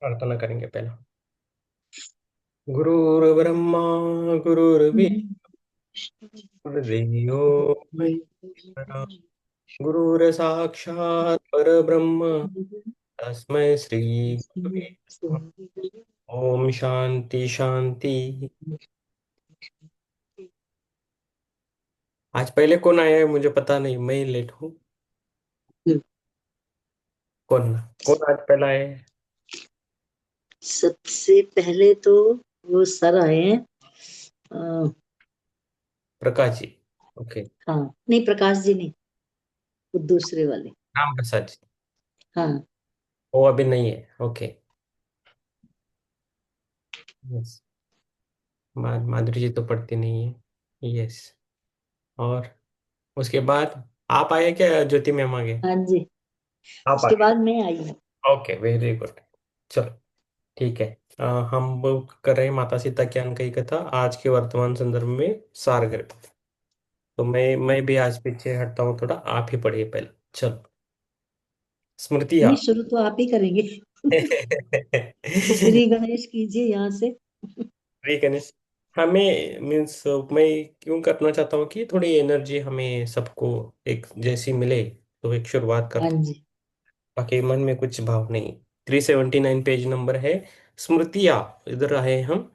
प्रार्थना करेंगे पहले। गुरुर्ब्रह्मा गुरुर्विष्णु गुरुर्देवो महेश्वरः गुरुर् साक्षात् परब्रह्म तस्मै श्री गुरुवे नमः। ओम शांति शांति। आज पहले कौन आया है मुझे पता नहीं, मैं लेट हूँ। कौन कौन आज पहला है? सबसे पहले तो वो सर आए हैं। अ, प्रकाश जी। ओके। हाँ, नहीं प्रकाश जी नहीं, वो दूसरे वाले। राम प्रसाद जी। हाँ वो अभी नहीं है। ओके। यस। माधुरी जी तो पढ़ती नहीं है। यस। और उसके बाद आप आए क्या, ज्योति मैम आ गए? हाँ जी, आप आ उसके गए। बाद मैं आई हूँ। Okay, very good. चलो, ठीक है। हम वो कर रहे हैं माता सीता ज्ञान की कथा आज के वर्तमान संदर्भ में सारगर्भ। तो मैं भी आज पीछे हटता हूँ थोड़ा, आप ही पढ़िए पहले। चलो। स्मृतियाँ। नहीं, शुरू तो आप ही करेंगे। श्री गणेश कीजिए यहाँ से। श्री गणेश। हमें मीन्स मैं क्यों करना चाहता हूँ कि थोड़ी एनर्जी हमें सबको एक जैसी मिले, तो एक शुरुआत हाँ करते हैं। जी। बाकी मन में कुछ भाव नहीं। 379 पेज नंबर है। स्मृतियाँ। इधर आए हम।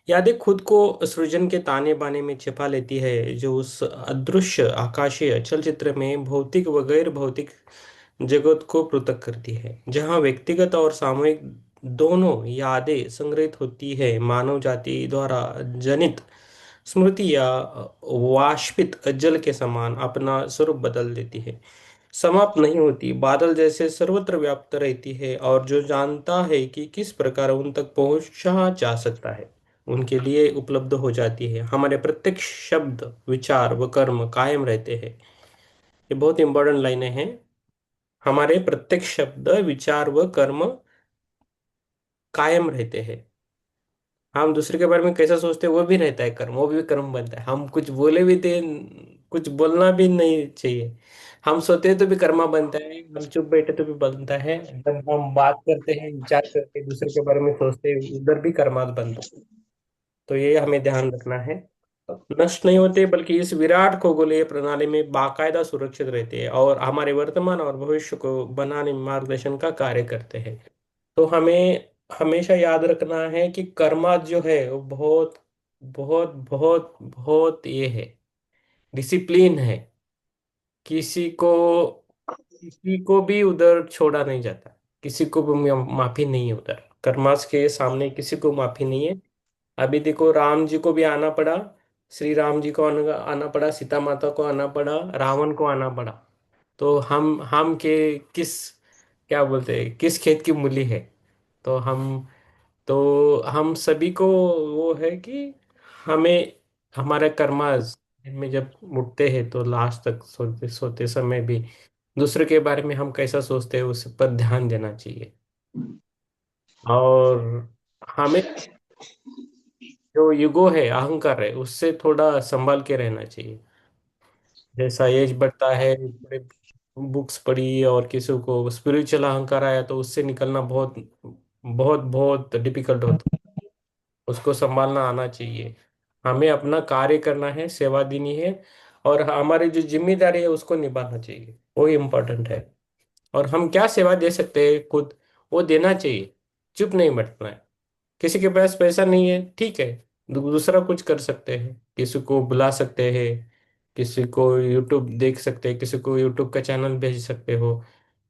यादें खुद को सृजन के ताने बाने में छिपा लेती है, जो उस अदृश्य आकाशीय चलचित्र में भौतिक व गैर भौतिक जगत को पृथक करती है। जहाँ व्यक्तिगत और सामूहिक दोनों यादें संग्रहित होती है, मानव जाति द्वारा जनित स्मृति या वाष्पित जल के समान अपना स्वरूप बदल देती है। समाप्त नहीं होती, बादल जैसे सर्वत्र व्याप्त रहती है, और जो जानता है कि किस प्रकार उन तक पहुंचा जा सकता है, उनके लिए उपलब्ध हो जाती है। हमारे प्रत्येक शब्द विचार व कर्म कायम रहते हैं। ये बहुत इंपॉर्टेंट लाइनें हैं। हमारे प्रत्येक शब्द विचार व कर्म कायम रहते हैं। हम दूसरे के बारे में कैसा सोचते हैं वो भी रहता है कर्म, वो भी कर्म बनता है। हम कुछ बोले भी थे, कुछ बोलना भी नहीं चाहिए, हम सोते हैं तो भी कर्मा बनता है, हम चुप बैठे तो भी बनता है, जब हम बात करते हैं विचार करते हैं दूसरे के बारे में सोचते हैं उधर भी कर्मात बनता है। तो ये हमें ध्यान रखना है। नष्ट नहीं होते, बल्कि इस विराट खगोलीय प्रणाली में बाकायदा सुरक्षित रहते हैं और हमारे वर्तमान और भविष्य को बनाने में मार्गदर्शन का कार्य करते हैं। तो हमें हमेशा याद रखना है कि कर्मा जो है वो बहुत बहुत बहुत बहुत ये है, डिसिप्लिन है। किसी को किसी को भी उधर छोड़ा नहीं जाता, किसी को भी माफी नहीं है उधर, कर्मास के सामने किसी को माफी नहीं है। अभी देखो, राम जी को भी आना पड़ा, श्री राम जी को आना पड़ा, सीता माता को आना पड़ा, रावण को आना पड़ा। तो हम के किस, क्या बोलते हैं, किस खेत की मूली है? तो हम सभी को वो है कि हमें हमारे कर्मास में जब उठते हैं तो लास्ट तक सोते सोते समय भी दूसरे के बारे में हम कैसा सोचते हैं उस पर ध्यान देना चाहिए। और हमें जो ईगो है, अहंकार है, उससे थोड़ा संभाल के रहना चाहिए। जैसा एज बढ़ता है, थोड़े बुक्स पढ़ी और किसी को स्पिरिचुअल अहंकार आया तो उससे निकलना बहुत बहुत बहुत डिफिकल्ट होता है। उसको संभालना आना चाहिए। हमें अपना कार्य करना है, सेवा देनी है, और हमारी जो जिम्मेदारी है उसको निभाना चाहिए, वो इम्पोर्टेंट है। और हम क्या सेवा दे सकते हैं खुद, वो देना चाहिए। चुप नहीं बैठना है। किसी के पास पैसा नहीं है, ठीक है, दूसरा कुछ कर सकते हैं, किसी को बुला सकते हैं, किसी को यूट्यूब देख सकते हैं, किसी को यूट्यूब का चैनल भेज सकते हो,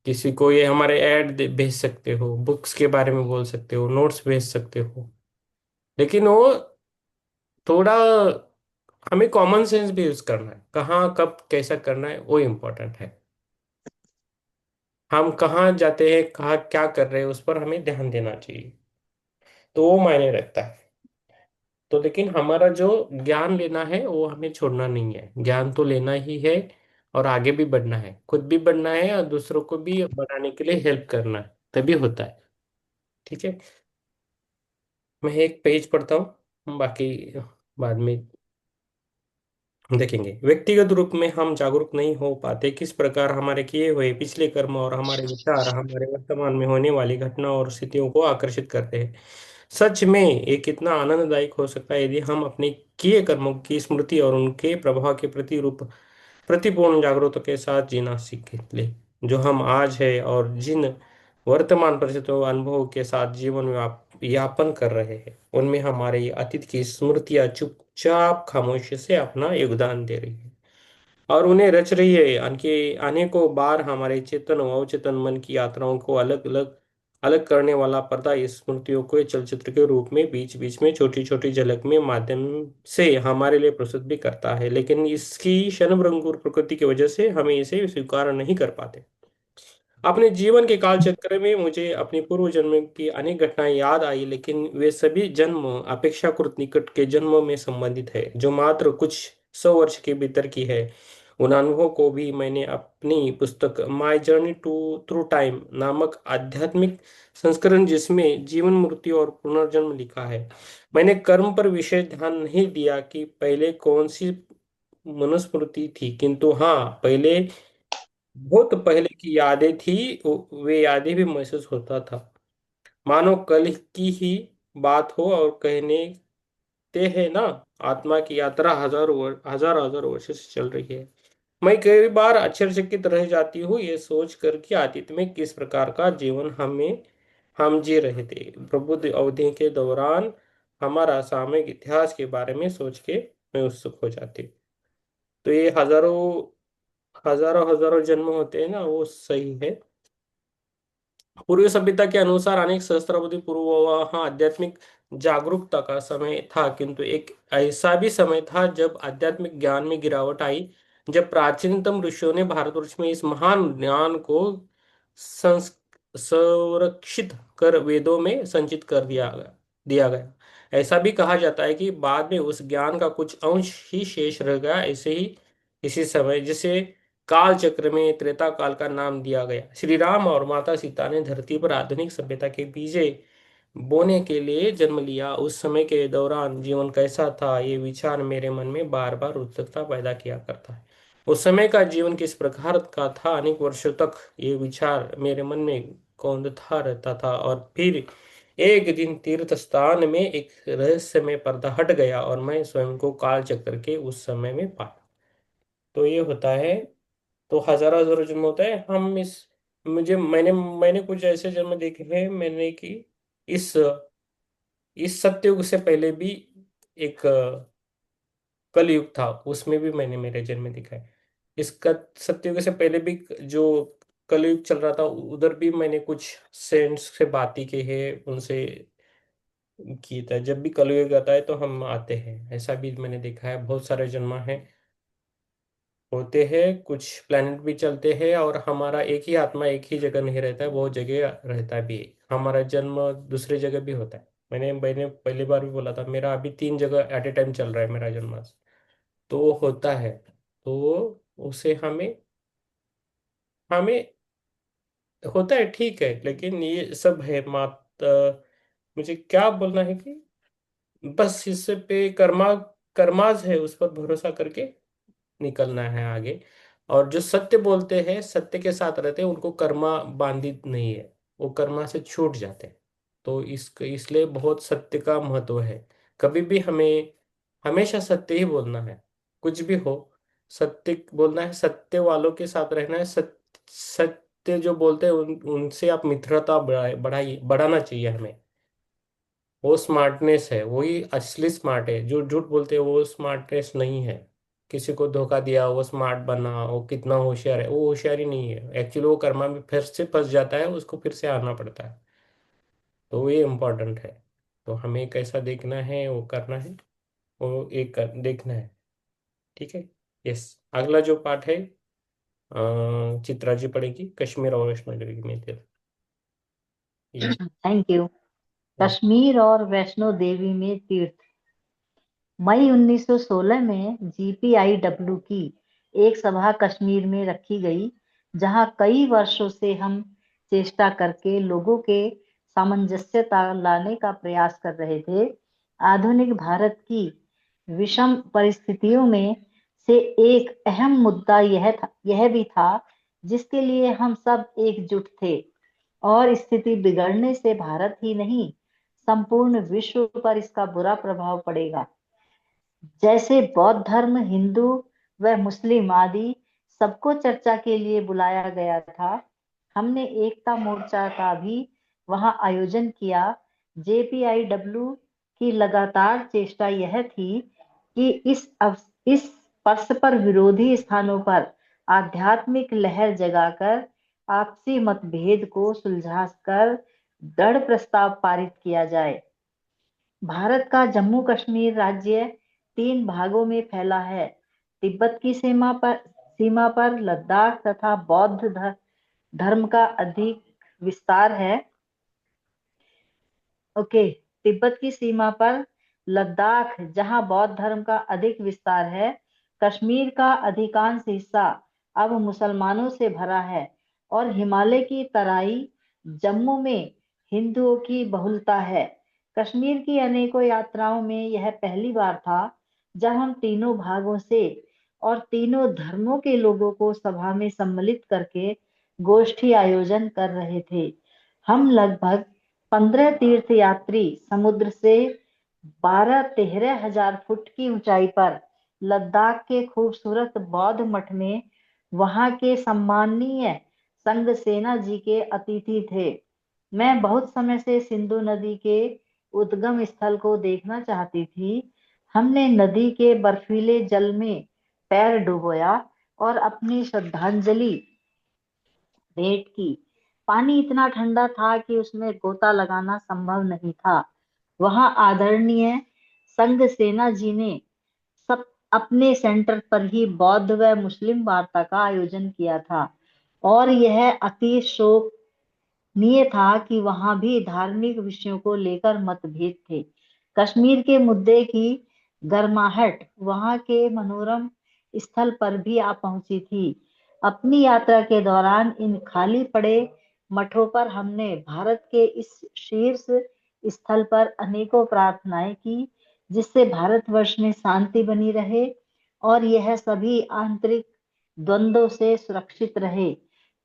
किसी को ये हमारे भेज सकते हो, बुक्स के बारे में बोल सकते हो, नोट्स भेज सकते हो। लेकिन वो थोड़ा हमें कॉमन सेंस भी यूज करना है, कहाँ कब कैसा करना है वो इम्पोर्टेंट है। हम कहाँ जाते हैं, कहाँ क्या कर रहे हैं, उस पर हमें ध्यान देना चाहिए। तो वो मायने रखता है। तो लेकिन हमारा जो ज्ञान लेना है वो हमें छोड़ना नहीं है, ज्ञान तो लेना ही है, और आगे भी बढ़ना है, खुद भी बढ़ना है और दूसरों को भी बढ़ाने के लिए हेल्प करना है, तभी होता है। ठीक है। मैं एक पेज पढ़ता हूँ, बाकी बाद में। देखेंगे। व्यक्तिगत रूप में हम जागरूक नहीं हो पाते किस प्रकार हमारे किए हुए पिछले कर्म और हमारे विचार हमारे वर्तमान में होने वाली घटनाओं और स्थितियों को आकर्षित करते हैं। सच में ये कितना आनंददायक हो सकता है यदि हम अपने किए कर्मों की स्मृति और उनके प्रभाव के प्रति रूप प्रतिपूर्ण जागरूकता के साथ जीना सीख ले। जो हम आज है और जिन वर्तमान परिस्थितियों अनुभवों के साथ जीवन यापन कर रहे हैं उनमें हमारे अतीत की स्मृतियां चुपचाप खामोशी से अपना योगदान दे रही है और उन्हें रच रही है। अनेकों बार हमारे चेतन और अवचेतन मन की यात्राओं को अलग अलग अलग करने वाला पर्दा इस स्मृतियों को एक चलचित्र के रूप में बीच बीच में छोटी छोटी झलक में माध्यम से हमारे लिए प्रस्तुत भी करता है, लेकिन इसकी क्षणभंगुर प्रकृति की वजह से हम इसे स्वीकार नहीं कर पाते। अपने जीवन के काल चक्र में मुझे अपनी पूर्व जन्म की अनेक घटनाएं याद आई, लेकिन वे सभी जन्म अपेक्षाकृत निकट के जन्मों में संबंधित है जो मात्र कुछ 100 वर्ष के भीतर की है। उन अनुभवों को भी मैंने अपनी पुस्तक my journey to through time नामक आध्यात्मिक संस्करण जिसमें जीवन मृत्यु और पुनर्जन्म लिखा है। मैंने कर्म पर विशेष ध्यान नहीं दिया कि पहले कौन सी मनुस्मृति थी, किंतु हाँ, पहले बहुत पहले की यादें थी। वे यादें भी महसूस होता था मानो कल की ही बात हो और कहने ते हैं ना, आत्मा की यात्रा हजार हजार वर्ष से चल रही है। मैं कई बार आश्चर्यचकित रह जाती हूँ ये सोच कर कि अतीत में किस प्रकार का जीवन हम जी रहे थे। प्रबुद्ध अवधि के दौरान हमारा सामयिक इतिहास के बारे में सोच के मैं उत्सुक हो जाती हूँ। तो ये हजारों हजारों हजारों जन्म होते हैं ना, वो सही है। पूर्वी सभ्यता के अनुसार अनेक सहस्त्राब्दी पूर्व वहाँ आध्यात्मिक जागरूकता का समय था, किंतु एक ऐसा भी समय था जब आध्यात्मिक ज्ञान में गिरावट आई। जब प्राचीनतम ऋषियों ने भारतवर्ष में इस महान ज्ञान को संरक्षित कर वेदों में संचित कर दिया गया। ऐसा भी कहा जाता है कि बाद में उस ज्ञान का कुछ अंश ही शेष रह गया। ऐसे ही इसी समय जिसे काल चक्र में त्रेता काल का नाम दिया गया, श्री राम और माता सीता ने धरती पर आधुनिक सभ्यता के बीजे बोने के लिए जन्म लिया। उस समय के दौरान जीवन कैसा था ये विचार मेरे मन में बार बार उत्सुकता पैदा किया करता है। उस समय का जीवन किस प्रकार का था, अनेक वर्षों तक ये विचार मेरे मन में कौंधता रहता था और फिर एक दिन तीर्थ स्थान में एक रहस्यमय पर्दा हट गया और मैं स्वयं को काल चक्र के उस समय में पाया। तो ये होता है। तो हजारों हजारों जन्म होता है। हम इस मुझे मैंने कुछ ऐसे जन्म देखे हैं मैंने कि इस इस सत्युग से पहले भी एक कलयुग था, उसमें भी मैंने मेरे जन्म देखा है। इसका सत्युग से पहले भी जो कलयुग चल रहा था उधर भी मैंने कुछ सेंट्स से बातें की है, उनसे की था। जब भी कलयुग आता है तो हम आते हैं, ऐसा भी मैंने देखा है। बहुत सारे जन्म हैं होते हैं, कुछ प्लेनेट भी चलते हैं और हमारा एक ही आत्मा एक ही जगह नहीं रहता है, बहुत जगह रहता भी है। हमारा जन्म दूसरी जगह भी होता है। मैंने मैंने पहली बार भी बोला था मेरा अभी 3 जगह एट ए टाइम चल रहा है मेरा जन्म। तो होता है। तो उसे हमें हमें होता है, ठीक है, लेकिन ये सब है मुझे क्या बोलना है कि बस इससे पे कर्माज है, उस पर भरोसा करके निकलना है आगे। और जो सत्य बोलते हैं सत्य के साथ रहते हैं उनको कर्मा बांधित नहीं है, वो कर्मा से छूट जाते हैं। तो इसलिए बहुत सत्य का महत्व है। कभी भी हमें हमेशा सत्य ही बोलना है, कुछ भी हो सत्य बोलना है, सत्य वालों के साथ रहना है। सत्य जो बोलते हैं उनसे आप मित्रता बढ़ाना चाहिए हमें। वो स्मार्टनेस है, वही असली स्मार्ट है। जो झूठ बोलते हैं वो स्मार्टनेस नहीं है। किसी को धोखा दिया वो स्मार्ट बना, वो कितना होशियार है, वो होशियारी नहीं है एक्चुअली। वो कर्मा में फिर से फंस जाता है, उसको फिर से आना पड़ता है। तो ये इम्पोर्टेंट है। तो हमें कैसा देखना है वो करना है, वो देखना है। ठीक है। यस। अगला जो पार्ट है चित्रा जी पढ़ेगी, कश्मीर और वैष्णो देवी में ये। Thank you. कश्मीर और वैष्णो देवी में तीर्थ। मई 1916 में GPIW की एक सभा कश्मीर में रखी गई, जहां कई वर्षों से हम चेष्टा करके लोगों के सामंजस्यता लाने का प्रयास कर रहे थे। आधुनिक भारत की विषम परिस्थितियों में से एक अहम मुद्दा यह भी था, जिसके लिए हम सब एकजुट थे। और स्थिति बिगड़ने से भारत ही नहीं, संपूर्ण विश्व पर इसका बुरा प्रभाव पड़ेगा। जैसे बौद्ध धर्म, हिंदू व मुस्लिम आदि सबको चर्चा के लिए बुलाया गया था, हमने एकता मोर्चा का भी वहां आयोजन किया। जेपीआईडब्ल्यू की लगातार चेष्टा यह थी कि इस परस्पर विरोधी स्थानों पर आध्यात्मिक लहर जगाकर आपसी मतभेद को सुलझाकर दृढ़ प्रस्ताव पारित किया जाए। भारत का जम्मू कश्मीर राज्य 3 भागों में फैला है। तिब्बत की सीमा पर लद्दाख तथा बौद्ध धर्म का अधिक विस्तार है। ओके, तिब्बत की सीमा पर लद्दाख, जहां बौद्ध धर्म का अधिक विस्तार है। कश्मीर का अधिकांश हिस्सा अब मुसलमानों से भरा है, और हिमालय की तराई जम्मू में हिंदुओं की बहुलता है। कश्मीर की अनेकों यात्राओं में यह पहली बार था जब हम तीनों भागों से और तीनों धर्मों के लोगों को सभा में सम्मिलित करके गोष्ठी आयोजन कर रहे थे। हम लगभग 15 तीर्थ यात्री समुद्र से 12-13 हजार फुट की ऊंचाई पर लद्दाख के खूबसूरत बौद्ध मठ में वहां के सम्माननीय संघ सेना जी के अतिथि थे। मैं बहुत समय से सिंधु नदी के उद्गम स्थल को देखना चाहती थी। हमने नदी के बर्फीले जल में पैर डुबोया और अपनी श्रद्धांजलि भेंट की। पानी इतना ठंडा था कि उसमें गोता लगाना संभव नहीं था। वहां आदरणीय संघ सेना जी ने सब अपने सेंटर पर ही बौद्ध व मुस्लिम वार्ता का आयोजन किया था, और यह अति शोभनीय था कि वहां भी धार्मिक विषयों को लेकर मतभेद थे। कश्मीर के मुद्दे की गर्माहट वहां के मनोरम स्थल पर भी आ पहुंची थी। अपनी यात्रा के दौरान इन खाली पड़े मठों पर हमने भारत के इस शीर्ष स्थल पर अनेकों प्रार्थनाएं की, जिससे भारतवर्ष में शांति बनी रहे और यह सभी आंतरिक द्वंद्वों से सुरक्षित रहे।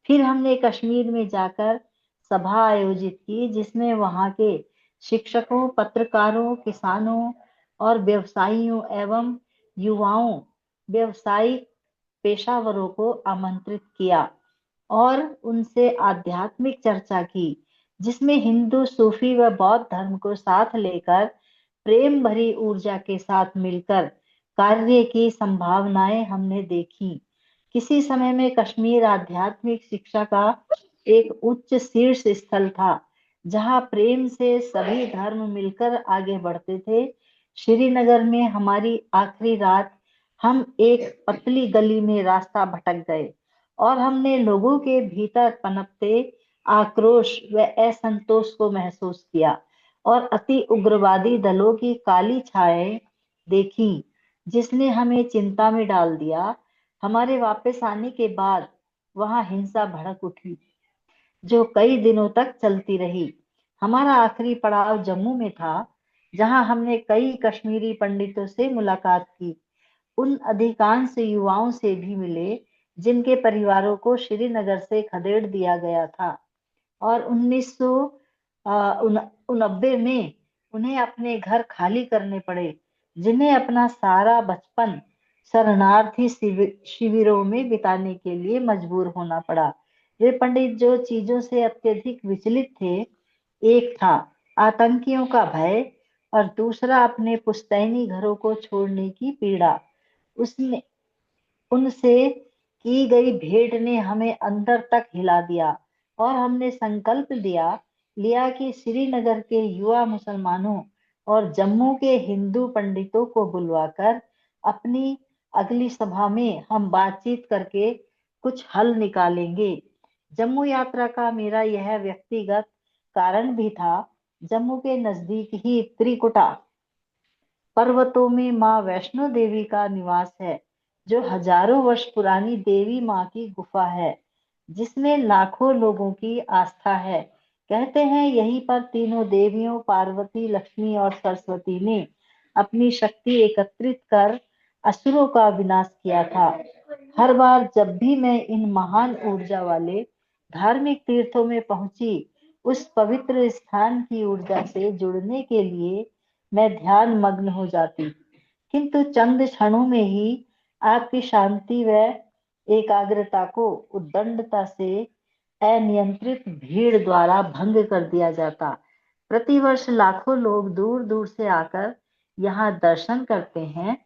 फिर हमने कश्मीर में जाकर सभा आयोजित की, जिसमें वहां के शिक्षकों, पत्रकारों, किसानों और व्यवसायियों एवं युवाओं, व्यवसायिक पेशावरों को आमंत्रित किया और उनसे आध्यात्मिक चर्चा की, जिसमें हिंदू, सूफी व बौद्ध धर्म को साथ लेकर प्रेम भरी ऊर्जा के साथ मिलकर कार्य की संभावनाएं हमने देखी। किसी समय में कश्मीर आध्यात्मिक शिक्षा का एक उच्च शीर्ष स्थल था, जहां प्रेम से सभी धर्म मिलकर आगे बढ़ते थे। श्रीनगर में हमारी आखिरी रात हम एक पतली गली में रास्ता भटक गए, और हमने लोगों के भीतर पनपते आक्रोश व असंतोष को महसूस किया और अति उग्रवादी दलों की काली छायाएं देखी, जिसने हमें चिंता में डाल दिया। हमारे वापस आने के बाद वहां हिंसा भड़क उठी, जो कई दिनों तक चलती रही। हमारा आखिरी पड़ाव जम्मू में था, जहां हमने कई कश्मीरी पंडितों से मुलाकात की। उन अधिकांश युवाओं से भी मिले जिनके परिवारों को श्रीनगर से खदेड़ दिया गया था, और 1990 में उन्हें अपने घर खाली करने पड़े, जिन्हें अपना सारा बचपन शरणार्थी शिविरों में बिताने के लिए मजबूर होना पड़ा। वे पंडित जो चीजों से अत्यधिक विचलित थे, एक था आतंकियों का भय, और दूसरा अपने पुश्तैनी घरों को छोड़ने की पीड़ा। उसने उनसे की गई भेंट ने हमें अंदर तक हिला दिया, और हमने संकल्प लिया कि श्रीनगर के युवा मुसलमानों और जम्मू के हिंदू पंडितों को बुलवाकर अपनी अगली सभा में हम बातचीत करके कुछ हल निकालेंगे। जम्मू यात्रा का मेरा यह व्यक्तिगत कारण भी था। जम्मू के नजदीक ही त्रिकुटा पर्वतों में माँ वैष्णो देवी का निवास है, जो हजारों वर्ष पुरानी देवी माँ की गुफा है, जिसमें लाखों लोगों की आस्था है। कहते हैं यहीं पर तीनों देवियों पार्वती, लक्ष्मी और सरस्वती ने अपनी शक्ति एकत्रित कर असुरों का विनाश किया था। हर बार जब भी मैं इन महान ऊर्जा वाले धार्मिक तीर्थों में पहुंची, उस पवित्र स्थान की ऊर्जा से जुड़ने के लिए मैं ध्यान मग्न हो जाती, किंतु चंद क्षणों में ही आपकी शांति व एकाग्रता को उद्दंडता से अनियंत्रित भीड़ द्वारा भंग कर दिया जाता। प्रतिवर्ष लाखों लोग दूर दूर से आकर यहाँ दर्शन करते हैं।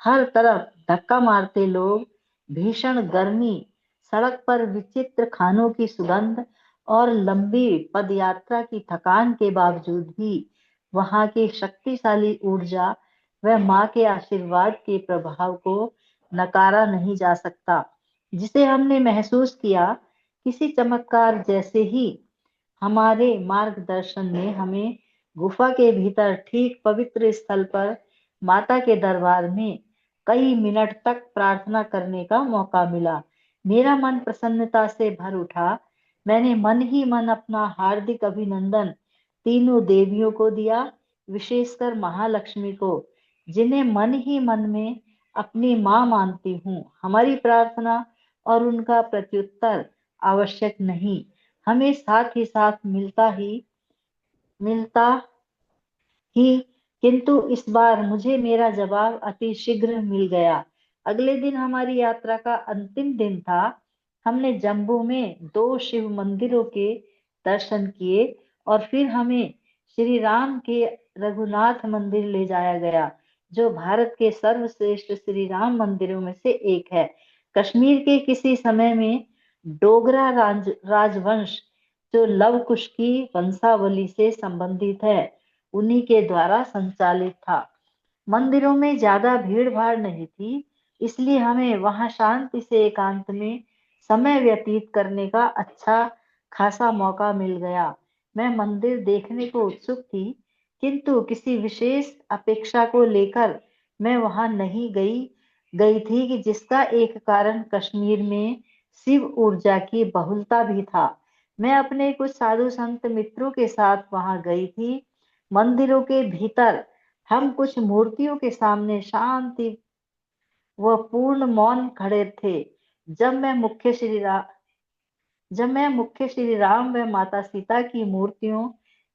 हर तरफ धक्का मारते लोग, भीषण गर्मी, सड़क पर विचित्र खानों की सुगंध और लंबी पदयात्रा की थकान के बावजूद भी वहां की शक्तिशाली ऊर्जा व माँ के आशीर्वाद के प्रभाव को नकारा नहीं जा सकता, जिसे हमने महसूस किया। किसी चमत्कार जैसे ही हमारे मार्गदर्शन ने हमें गुफा के भीतर ठीक पवित्र स्थल पर माता के दरबार में कई मिनट तक प्रार्थना करने का मौका मिला। मेरा मन प्रसन्नता से भर उठा। मैंने मन ही मन अपना हार्दिक अभिनंदन तीनों देवियों को दिया, विशेषकर महालक्ष्मी को, जिन्हें मन ही मन में अपनी मां मानती हूँ। हमारी प्रार्थना और उनका प्रत्युत्तर आवश्यक नहीं, हमें साथ ही साथ मिलता ही, किंतु इस बार मुझे मेरा जवाब अति शीघ्र मिल गया। अगले दिन हमारी यात्रा का अंतिम दिन था। हमने जम्बू में दो शिव मंदिरों के दर्शन किए और फिर हमें श्री राम के रघुनाथ मंदिर ले जाया गया, जो भारत के सर्वश्रेष्ठ श्री राम मंदिरों में से एक है। कश्मीर के किसी समय में डोगरा राजवंश, जो लव कुश की वंशावली से संबंधित है, उन्हीं के द्वारा संचालित था। मंदिरों में ज्यादा भीड़ भाड़ नहीं थी, इसलिए हमें वहां शांति से एकांत में समय व्यतीत करने का अच्छा खासा मौका मिल गया। मैं मंदिर देखने को उत्सुक थी, किंतु किसी विशेष अपेक्षा को लेकर मैं वहां नहीं गई गई थी, कि जिसका एक कारण कश्मीर में शिव ऊर्जा की बहुलता भी था। मैं अपने कुछ साधु संत मित्रों के साथ वहां गई थी। मंदिरों के भीतर हम कुछ मूर्तियों के सामने शांति व पूर्ण मौन खड़े थे। जब मैं मुख्य श्री रा... जब मैं मुख्य श्री राम व माता सीता की मूर्तियों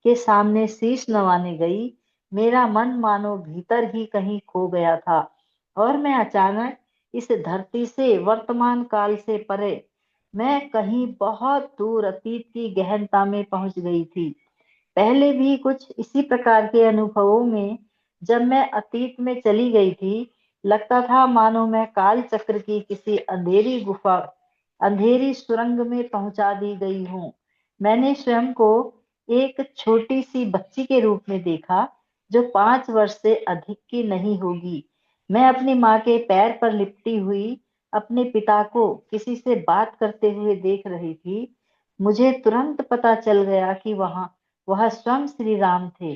के सामने शीश नवाने गई, मेरा मन मानो भीतर ही कहीं खो गया था और मैं अचानक इस धरती से, वर्तमान काल से परे, मैं कहीं बहुत दूर अतीत की गहनता में पहुंच गई थी। पहले भी कुछ इसी प्रकार के अनुभवों में जब मैं अतीत में चली गई थी, लगता था मानो मैं काल चक्र की किसी अंधेरी सुरंग में पहुंचा दी गई हूँ। मैंने स्वयं को एक छोटी सी बच्ची के रूप में देखा, जो 5 वर्ष से अधिक की नहीं होगी। मैं अपनी माँ के पैर पर लिपटी हुई अपने पिता को किसी से बात करते हुए देख रही थी। मुझे तुरंत पता चल गया कि वह स्वयं श्री राम थे।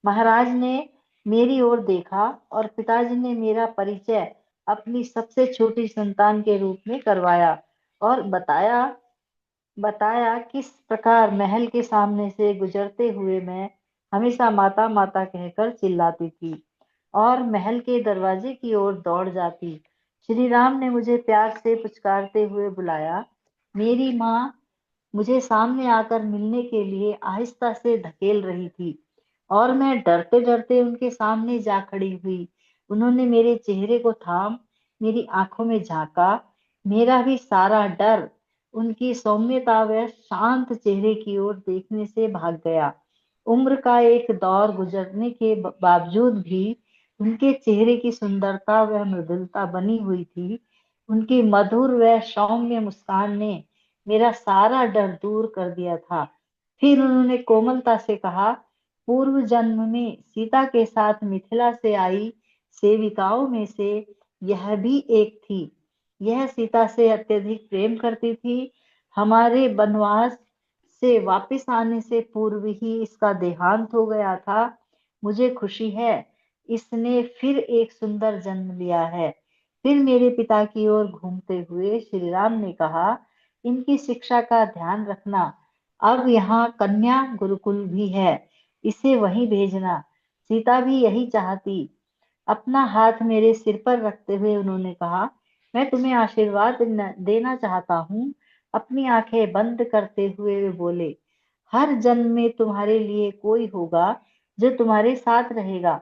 महाराज ने मेरी ओर देखा और पिताजी ने मेरा परिचय अपनी सबसे छोटी संतान के रूप में करवाया और बताया बताया किस प्रकार महल के सामने से गुजरते हुए मैं हमेशा माता माता कहकर चिल्लाती थी और महल के दरवाजे की ओर दौड़ जाती। श्री राम ने मुझे प्यार से पुचकारते हुए बुलाया। मेरी माँ मुझे सामने आकर मिलने के लिए आहिस्ता से धकेल रही थी और मैं डरते डरते उनके सामने जा खड़ी हुई। उन्होंने मेरे चेहरे को थाम मेरी आंखों में झांका। मेरा भी सारा डर उनकी सौम्यता व शांत चेहरे की ओर देखने से भाग गया। उम्र का एक दौर गुजरने के बावजूद भी उनके चेहरे की सुंदरता व मृदुलता बनी हुई थी। उनकी मधुर व सौम्य मुस्कान ने मेरा सारा डर दूर कर दिया था। फिर उन्होंने कोमलता से कहा, पूर्व जन्म में सीता के साथ मिथिला से आई सेविकाओं में से यह भी एक थी। यह सीता से अत्यधिक प्रेम करती थी। हमारे वनवास से वापस आने से पूर्व ही इसका देहांत हो गया था। मुझे खुशी है, इसने फिर एक सुंदर जन्म लिया है। फिर मेरे पिता की ओर घूमते हुए श्री राम ने कहा, इनकी शिक्षा का ध्यान रखना। अब यहाँ कन्या गुरुकुल भी है, इसे वहीं भेजना। सीता भी यही चाहती। अपना हाथ मेरे सिर पर रखते हुए उन्होंने कहा, मैं तुम्हें आशीर्वाद देना चाहता हूँ। अपनी आंखें बंद करते हुए वे बोले, हर जन्म में तुम्हारे लिए कोई होगा जो तुम्हारे साथ रहेगा,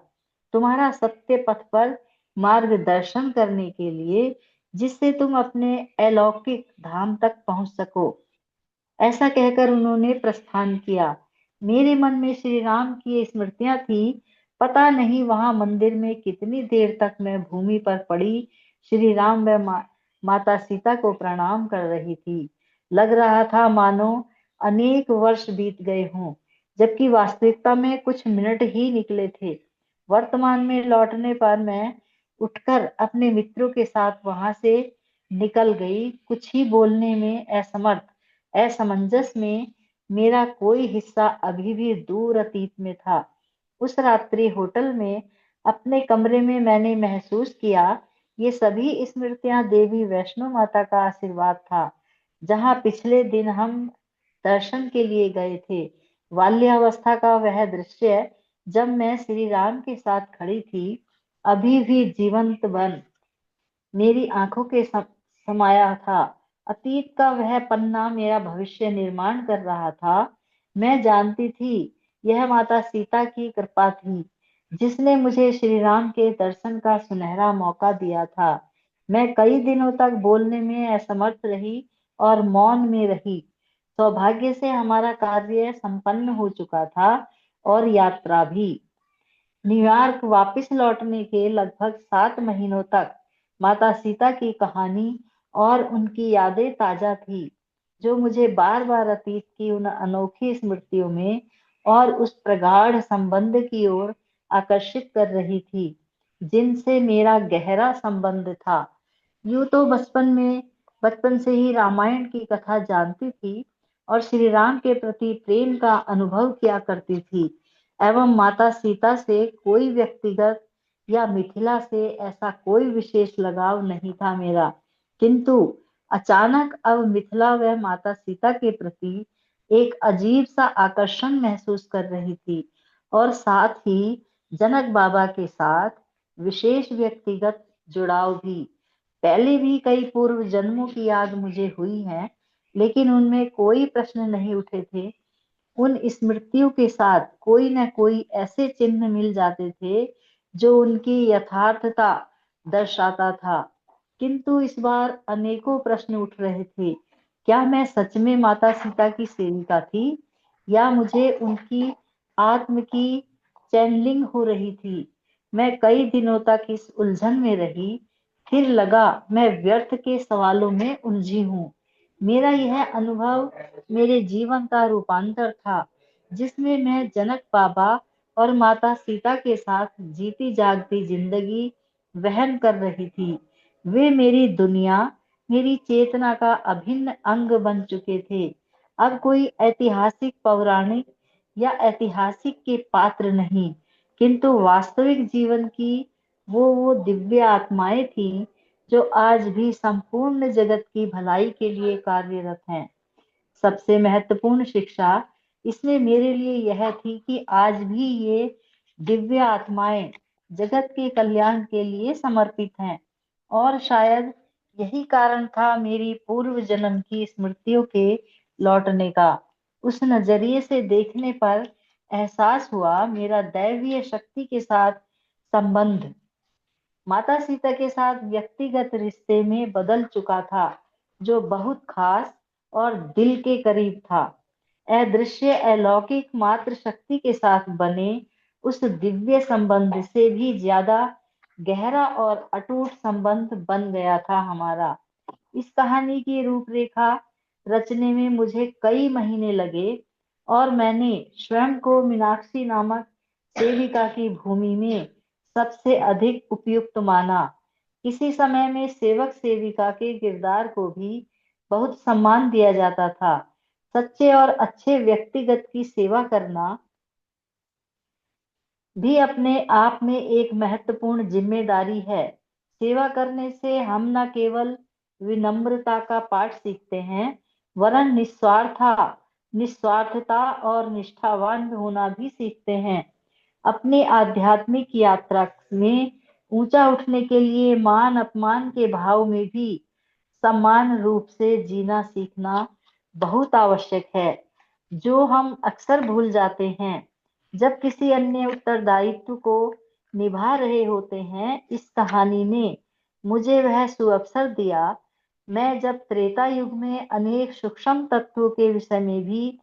तुम्हारा सत्य पथ पर मार्गदर्शन करने के लिए, जिससे तुम अपने अलौकिक धाम तक पहुंच सको। ऐसा कहकर उन्होंने प्रस्थान किया। मेरे मन में श्री राम की स्मृतियां थी। पता नहीं वहां मंदिर में कितनी देर तक मैं भूमि पर पड़ी श्री राम व माता सीता को प्रणाम कर रही थी। लग रहा था मानो अनेक वर्ष बीत गए हों, जबकि वास्तविकता में कुछ मिनट ही निकले थे। वर्तमान में लौटने पर मैं उठकर अपने मित्रों के साथ वहां से निकल गई, कुछ ही बोलने में असमर्थ। असमंजस में मेरा कोई हिस्सा अभी भी दूर अतीत में था। उस रात्रि होटल में अपने कमरे में मैंने महसूस किया, ये सभी स्मृतियां देवी वैष्णो माता का आशीर्वाद था, जहां पिछले दिन हम दर्शन के लिए गए थे। बाल्यावस्था का वह दृश्य, जब मैं श्री राम के साथ खड़ी थी, अभी भी जीवंत बन मेरी आंखों के समाया था। अतीत का वह पन्ना मेरा भविष्य निर्माण कर रहा था। मैं जानती थी यह माता सीता की कृपा थी, जिसने मुझे श्री राम के दर्शन का सुनहरा मौका दिया था। मैं कई दिनों तक बोलने में असमर्थ रही और मौन में रही। सौभाग्य से हमारा कार्य संपन्न हो चुका था और यात्रा भी। न्यूयॉर्क वापस लौटने के लगभग 7 महीनों तक माता सीता की कहानी और उनकी यादें ताजा थी, जो मुझे बार बार अतीत की उन अनोखी स्मृतियों में और उस प्रगाढ़ संबंध की ओर आकर्षित कर रही थी, जिनसे मेरा गहरा संबंध था। यूं तो बचपन से ही रामायण की कथा जानती थी और श्री राम के प्रति प्रेम का अनुभव किया करती थी, एवं माता सीता से कोई व्यक्तिगत या मिथिला से ऐसा कोई विशेष लगाव नहीं था मेरा। किंतु अचानक अब मिथिला व माता सीता के प्रति एक अजीब सा आकर्षण महसूस कर रही थी, और साथ ही जनक बाबा के साथ विशेष व्यक्तिगत जुड़ाव भी। पहले भी कई पूर्व जन्मों की याद मुझे हुई है, लेकिन उनमें कोई प्रश्न नहीं उठे थे। उन स्मृतियों के साथ कोई न कोई ऐसे चिन्ह मिल जाते थे जो उनकी यथार्थता दर्शाता था। किंतु इस बार अनेकों प्रश्न उठ रहे थे। क्या मैं सच में माता सीता की सेविका थी, या मुझे उनकी आत्म की चैनलिंग हो रही थी? मैं कई दिनों तक इस उलझन में रही। फिर लगा मैं व्यर्थ के सवालों में उलझी हूँ। मेरा यह अनुभव मेरे जीवन का रूपांतर था, जिसमें मैं जनक बाबा और माता सीता के साथ जीती जागती जिंदगी वहन कर रही थी। वे मेरी दुनिया, मेरी चेतना का अभिन्न अंग बन चुके थे। अब कोई ऐतिहासिक पौराणिक या ऐतिहासिक के पात्र नहीं, किंतु वास्तविक जीवन की वो दिव्य आत्माएं थी, जो आज भी संपूर्ण जगत की भलाई के लिए कार्यरत हैं। सबसे महत्वपूर्ण शिक्षा इसमें मेरे लिए यह थी कि आज भी ये दिव्य आत्माएं जगत के कल्याण के लिए समर्पित हैं, और शायद यही कारण था मेरी पूर्व जन्म की स्मृतियों के लौटने का। उस नजरिए से देखने पर एहसास हुआ मेरा दैवीय शक्ति के साथ संबंध माता सीता के साथ व्यक्तिगत रिश्ते में बदल चुका था, जो बहुत खास और दिल के करीब था। अदृश्य अलौकिक मात्र शक्ति के साथ बने उस दिव्य संबंध से भी ज्यादा गहरा और अटूट संबंध बन गया था हमारा। इस कहानी की रूपरेखा रचने में मुझे कई महीने लगे, और मैंने स्वयं को मीनाक्षी नामक सेविका की भूमि में सबसे अधिक उपयुक्त माना। किसी समय में सेवक सेविका के किरदार को भी बहुत सम्मान दिया जाता था। सच्चे और अच्छे व्यक्तिगत की सेवा करना भी अपने आप में एक महत्वपूर्ण जिम्मेदारी है। सेवा करने से हम न केवल विनम्रता का पाठ सीखते हैं, वरन निस्वार्थता और निष्ठावान होना भी सीखते हैं। अपनी आध्यात्मिक यात्रा में ऊंचा उठने के लिए मान अपमान के भाव में भी समान रूप से जीना सीखना बहुत आवश्यक है, जो हम अक्सर भूल जाते हैं जब किसी अन्य उत्तरदायित्व को निभा रहे होते हैं। इस कहानी ने मुझे वह सुअवसर दिया, मैं जब त्रेता युग में अनेक सूक्ष्म तत्वों के विषय में भी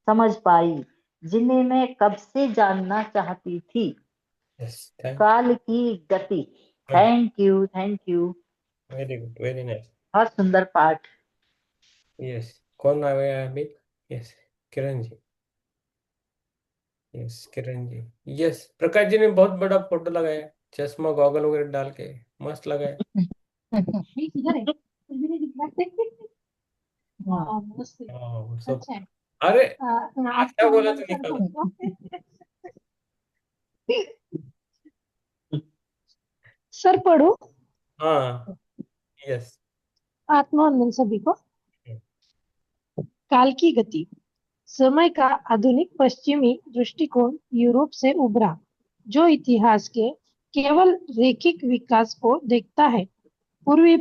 समझ पाई, जिन्हें मैं कब से जानना चाहती थी। यस, थैंक काल की गति। You. Thank you, thank you. Very good, very nice. बहुत सुंदर पाठ। यस। कौन आ गया अभी? Yes, Kiran ji. Yes, Kiran ji. Yes, Prakash जी ने बहुत बड़ा फोटो लगाया, चश्मा गॉगल वगैरह डाल के, मस्त लगाया। किधर है? कुछ भी नहीं दिख रहा है। हाँ, मस्त है। हाँ, सब। अच्छा है। अरे, आज अच्छा तो बोला वंदन तो सर निकालो। को सर पढ़ो। हाँ। यस। आत्मवंदन सभी को। काल की गति। समय का आधुनिक पश्चिमी दृष्टिकोण यूरोप से उभरा, जो इतिहास के केवल रैखिक विकास को देखता है। पूर्वी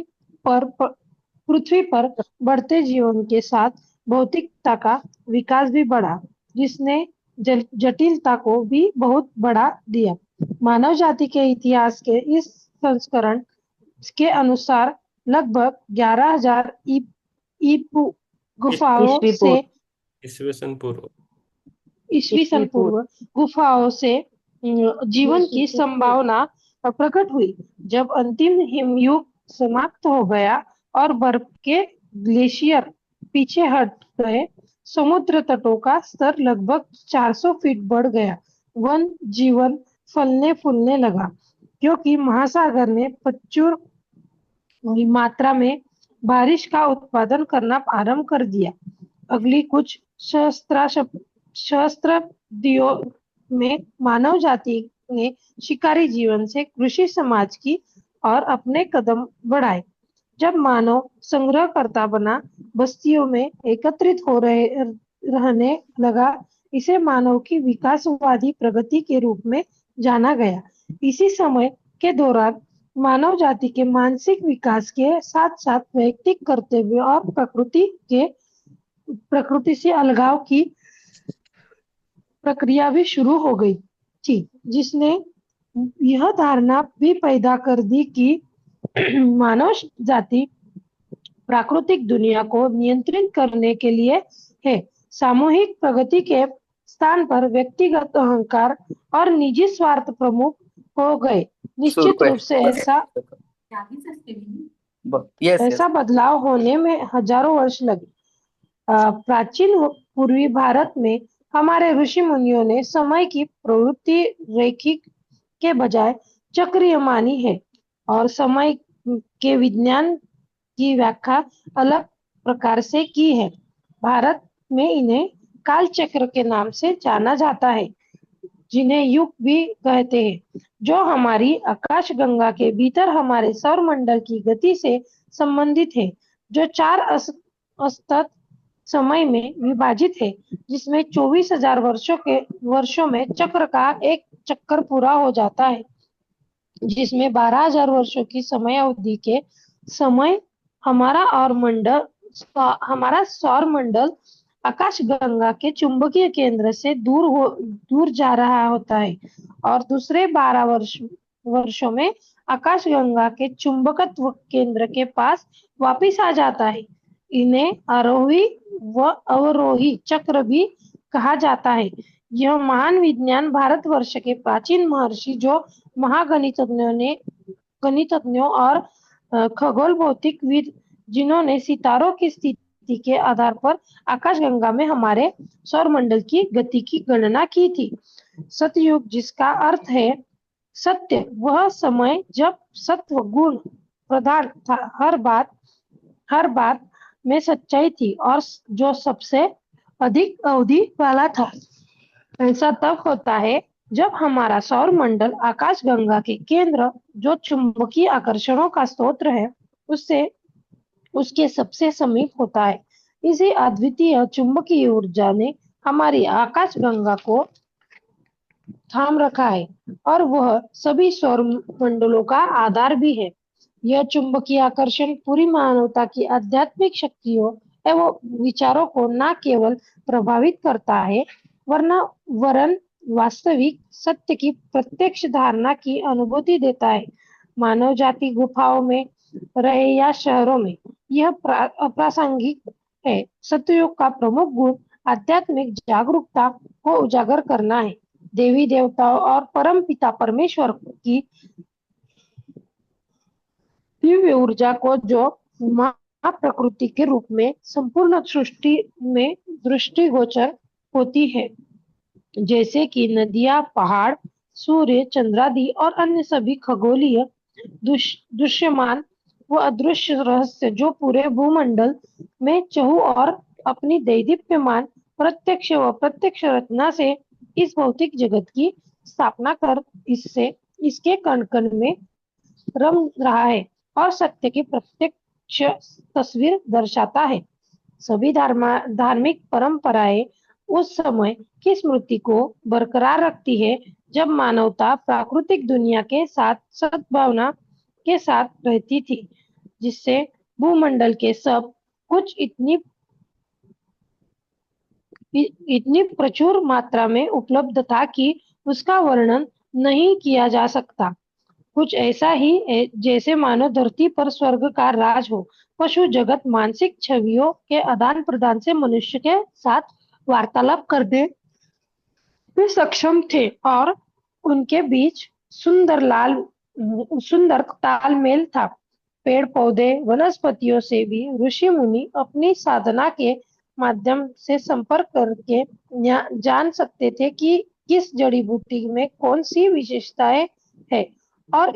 पृथ्वी पर बढ़ते जीवन के साथ भौतिकता का विकास भी बढ़ा, जिसने जटिलता को भी बहुत बढ़ा दिया। मानव जाति के इतिहास के इस संस्करण के अनुसार लगभग 11,000 ईपू गुफाओं ईस्वी से पूर्व। ईसवी सन पूर्व। ईस्वी सन पूर्व गुफाओं से जीवन की संभावना प्रकट हुई। जब अंतिम हिमयुग समाप्त हो गया और बर्फ के ग्लेशियर पीछे हट गए, समुद्र तटों का स्तर लगभग 400 फीट बढ़ गया। वन जीवन फलने फूलने लगा, क्योंकि महासागर ने प्रचुर मात्रा में बारिश का उत्पादन करना आरंभ कर दिया। अगली कुछ सहस्त्राब्दियों में मानव जाति ने शिकारी जीवन से कृषि समाज की और अपने कदम बढ़ाए। जब मानव संग्रहकर्ता बना, बस्तियों में एकत्रित हो रहे रहने लगा, इसे मानव की विकासवादी प्रगति के रूप में जाना गया। इसी समय के दौरान मानव जाति के मानसिक विकास के साथ साथ वैयक्तिक कर्तव्य और प्रकृति से अलगाव की प्रक्रिया भी शुरू हो गई थी, जिसने यह धारणा भी पैदा कर दी कि मानव जाति प्राकृतिक दुनिया को नियंत्रित करने के लिए है। सामूहिक प्रगति के स्थान पर व्यक्तिगत अहंकार और निजी स्वार्थ प्रमुख हो गए। निश्चित रूप से ऐसा बदलाव होने में हजारों वर्ष लगे। प्राचीन पूर्वी भारत में हमारे ऋषि मुनियों ने समय की प्रवृत्ति रैखिक के बजाय चक्रीय मानी है, और समय के विज्ञान की व्याख्या अलग प्रकार से की है। भारत में इन्हें काल चक्र के नाम से जाना जाता है, जिन्हें युग भी कहते हैं, जो हमारी आकाश गंगा के भीतर हमारे सौर मंडल की गति से संबंधित है, जो 4 असतत समय में विभाजित है, जिसमें 24,000 वर्षों में चक्र का एक चक्कर पूरा हो जाता है, जिसमें 12,000 वर्षों की समय अवधि के समय हमारा सौर मंडल आकाश गंगा के चुंबकीय केंद्र से दूर जा रहा होता है, और दूसरे 12 वर्षों में आकाश गंगा के चुंबकत्व केंद्र के पास वापिस आ जाता है। इन्हें आरोही व अवरोही चक्र भी कहा जाता है। यह महान विज्ञान भारतवर्ष के प्राचीन महर्षि, जो गणितज्ञों और खगोल भौतिकविद, जिन्होंने सितारों की स्थिति के आधार पर आकाशगंगा में हमारे सौर मंडल की गति की गणना की थी। सतयुग, जिसका अर्थ है सत्य, वह समय जब सत्व गुण प्रधान था, हर बात में सच्चाई थी, और जो सबसे अधिक अवधि वाला था। ऐसा तब होता है जब हमारा सौर मंडल आकाश गंगा के केंद्र, जो चुंबकीय आकर्षणों का स्रोत है, उससे उसके सबसे समीप होता है। इसी अद्वितीय चुंबकीय ऊर्जा ने हमारी आकाश गंगा को थाम रखा है और वह सभी सौर मंडलों का आधार भी है। यह चुंबकीय आकर्षण पूरी मानवता की आध्यात्मिक शक्तियों एवं विचारों को न केवल प्रभावित करता है वरना वरन वास्तविक सत्य की प्रत्यक्ष धारणा की अनुभूति देता है। मानव जाति गुफाओं में रहे या शहरों में, यह अप्रासंगिक है। सतयुग का प्रमुख गुण आध्यात्मिक जागरूकता को उजागर करना है। देवी देवताओं और परम पिता परमेश्वर की दिव्य ऊर्जा को जो माँ प्रकृति के रूप में संपूर्ण सृष्टि में दृष्टिगोचर होती है, जैसे कि नदियां, पहाड़, सूर्य, चंद्रादि और अन्य सभी खगोलीय दृश्यमान व अदृश्य रहस्य जो पूरे भूमंडल में चहु और अपनी दैदीप्यमान प्रत्यक्ष व प्रत्यक्ष रचना से इस भौतिक जगत की स्थापना कर इससे इसके कण कण में रम रहा है और सत्य की प्रत्यक्ष तस्वीर दर्शाता है। सभी धार्मिक परंपराएं उस समय की स्मृति को बरकरार रखती है जब मानवता प्राकृतिक दुनिया के साथ सद्भावना के साथ रहती थी, जिससे भूमंडल के सब कुछ इतनी प्रचुर मात्रा में उपलब्ध था कि उसका वर्णन नहीं किया जा सकता। कुछ ऐसा ही है जैसे मानो धरती पर स्वर्ग का राज हो। पशु जगत मानसिक छवियों के आदान प्रदान से मनुष्य के साथ वार्तालाप करने में सक्षम थे और उनके बीच सुंदर तालमेल था। पेड़ पौधे वनस्पतियों से भी ऋषि मुनि अपनी साधना के माध्यम से संपर्क करके जान सकते थे कि किस जड़ी बूटी में कौन सी विशेषताएं है और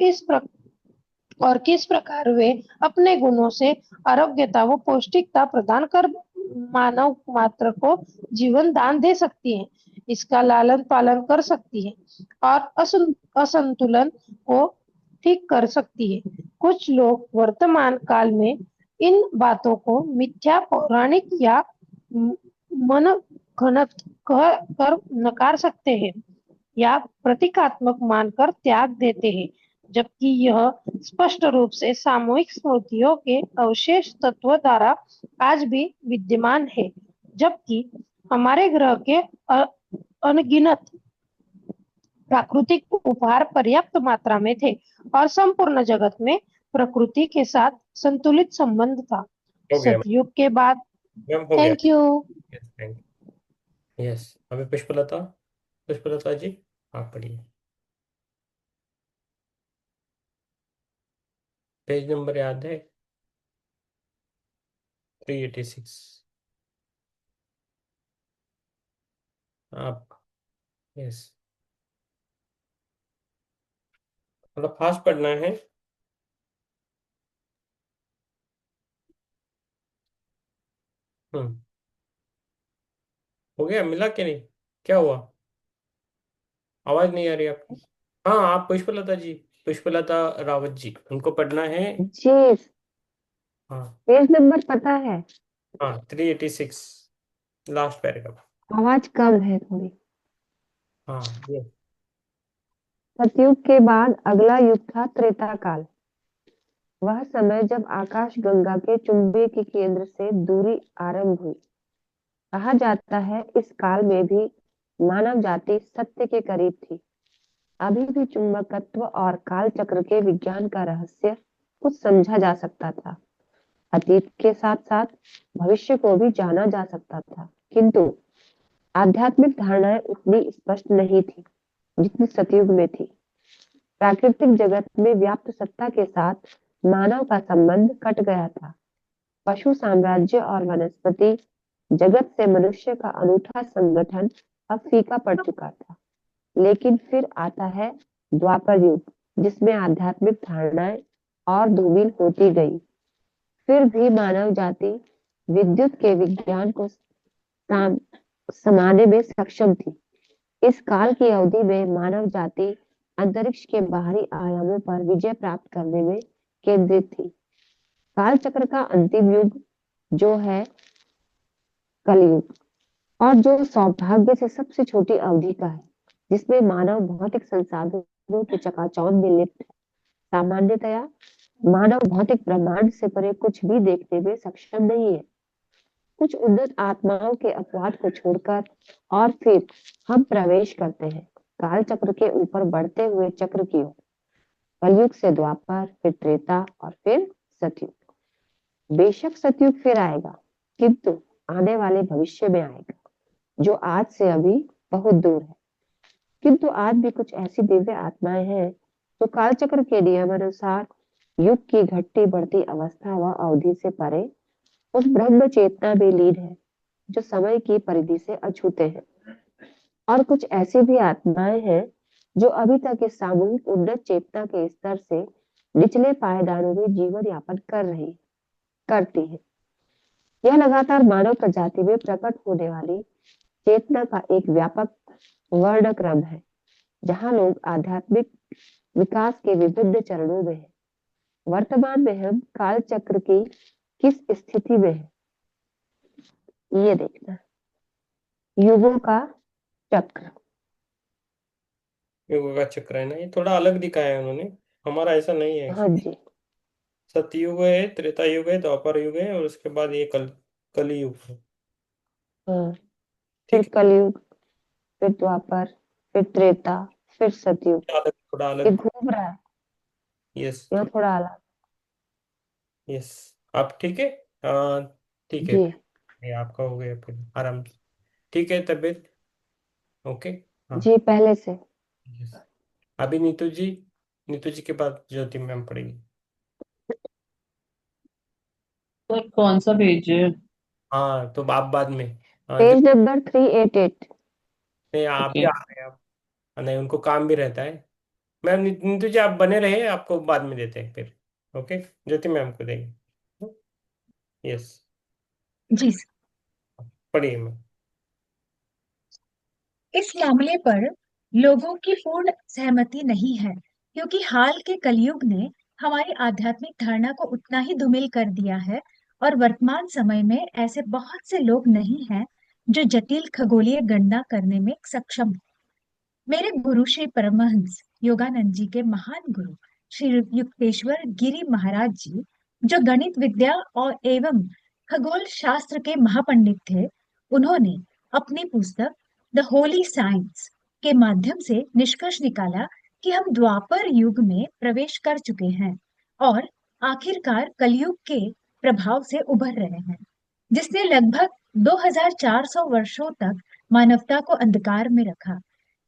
किस प्रकार वे अपने गुणों से आरोग्यता व पौष्टिकता प्रदान कर मानव मात्र को जीवन दान दे सकती है, इसका लालन पालन कर सकती है और असंतुलन को ठीक कर सकती है। कुछ लोग वर्तमान काल में इन बातों को मिथ्या, पौराणिक या मन घड़त कर नकार सकते हैं या प्रतीकात्मक मानकर त्याग देते हैं, जबकि यह स्पष्ट रूप से सामूहिक स्मृतियों के अवशेष तत्व द्वारा आज भी विद्यमान है। जबकि हमारे ग्रह के अनगिनत प्राकृतिक उपहार पर्याप्त मात्रा में थे और संपूर्ण जगत में प्रकृति के साथ संतुलित संबंध था। हो गया सतयुग के बाद। मैम, हो गया। Thank you. Yes, thank yes. अभी पुष्पलता, पुष्पलता जी, आप पढ़िए। पेज नंबर याद है? 386। आप, यस, थोड़ा फास्ट पढ़ना है। हम्म। हो गया, मिला कि नहीं? क्या हुआ? आवाज नहीं आ रही आपकी। हाँ, आप पुष्पलता जी, पुष्पलता रावत जी, उनको पढ़ना है। जी, हाँ। पेज नंबर पता है। हाँ, 386, लास्ट पैराग्राफ। आवाज कम है थोड़ी। हाँ, ये। सतयुग के बाद अगला युग था त्रेता काल। वह समय जब आकाश गंगा के चुंबकीय के केंद्र से दूरी आरंभ हुई। कहा जाता है इस काल में भी मानव जाति सत्य के करीब थी। अभी भी चुंबकत्व और काल चक्र के विज्ञान का रहस्य कुछ समझा जा सकता था। अतीत के साथ साथ भविष्य को भी जाना जा सकता था, किंतु आध्यात्मिक धारणाएं उतनी स्पष्ट नहीं थी जितनी सतयुग में थी। प्राकृतिक जगत में व्याप्त सत्ता के साथ मानव का संबंध कट गया था। पशु साम्राज्य और वनस्पति जगत से मनुष्य का अनूठा संगठन अब फीका पड़ चुका था। लेकिन फिर आता है द्वापर युग, जिसमें आध्यात्मिक धारणाएं और धूमिल होती गई। फिर भी मानव जाति विद्युत के विज्ञान को समाने में सक्षम थी। इस काल की अवधि में मानव जाति अंतरिक्ष के बाहरी आयामों पर विजय प्राप्त करने में केंद्रित थी। काल चक्र का अंतिम युग जो है कलयुग, और जो सौभाग्य से सबसे छोटी अवधि का है, जिसमें मानव भौतिक संसाधनों की चकाचौंध में लिप्त है। सामान्यतया मानव भौतिक ब्रह्मांड से परे कुछ भी देखने में सक्षम नहीं है। कुछ उन्नत आत्माओं के अपवाद को छोड़कर और फिर हम प्रवेश करते हैं काल चक्र के ऊपर बढ़ते हुए चक्र की ओर। कलयुग से द्वापर, फिर त्रेता और फिर सतयुग। बेशक सतयुग फिर आएगा, किंतु आने वाले भविष्य में आएगा, जो आज से अभी बहुत दूर है। किंतु आज भी कुछ ऐसी दिव्य आत्माएं हैं जो कालचक्र के नियम अनुसार युग की घटती बढ़ती अवस्था व अवधि से परे उस ब्रह्म चेतना में लीन है जो समय की परिधि से अछूते हैं। और कुछ ऐसी भी आत्माएं हैं जो अभी तक इस सामूहिक उन्नत चेतना के स्तर से निचले पायदानों में जीवन यापन करती है। यह लगातार मानव प्रजाति में प्रकट होने वाली चेतना का एक व्यापक वर्णक्रम है, जहाँ लोग आध्यात्मिक विकास के विभिन्न चरणों में हैं। वर्तमान में हम काल चक्र की किस स्थिति में है, ये देखना। युगों का चक्र। युगों का चक्र है ना, ये थोड़ा अलग दिखाया है उन्होंने, हमारा ऐसा नहीं है हाँ एक्चुअली। जी। सतयुग है, त्रेता युग है, द्वापर युग है, और उसके बाद ये कली युग है। हाँ, फिर ठीक कलयुग, फिर द्वापर, फिर त्रेता, फिर सतयुग। है, अलग, थोड़ा ये अलग। घूम रहा है, यस, यहाँ थोड़ा अलग। यस। आप ठीक है? हाँ, ठीक है। जी। ये आपका हो गया फिर आराम से। ठीक है, तबीयत ओके। हाँ। जी, पहले से। यस। अभी नीतू जी, नीतू जी के बाद ज्योति मैम पढ़ेगी। तो कौन सा पेज है? हाँ, तो आप बाद में। हाँ, जो पेज नंबर 388। नहीं, आप भी ओके। आ गए आप। नहीं, उनको काम भी रहता है। मैम, नीतू जी आप बने रहे, आपको बाद में देते हैं फिर। ओके, ज्योति मैम को देंगे। यस। जी। पढ़िए मैम। इस मामले पर लोगों की पूर्ण सहमति नहीं है, क्योंकि हाल के कलयुग ने हमारी आध्यात्मिक धारणा को उतना ही धूमिल कर दिया है, और वर्तमान समय में ऐसे बहुत से लोग नहीं हैं जो जटिल खगोलीय गणना करने में सक्षम हैं। मेरे गुरु श्री परमहंस योगानंद जी के महान गुरु श्री युक्तेश्वर गिरी महाराज जी, जो गणित विद्या और एवं खगोल शास्त्र के महापंडित थे, उन्होंने अपनी पुस्तक द होली साइंस के माध्यम से निष्कर्ष निकाला कि हम द्वापर युग में प्रवेश कर चुके हैं और आखिरकार कलयुग के प्रभाव से उभर रहे हैं, जिसने लगभग 2400 वर्षों तक मानवता को अंधकार में रखा।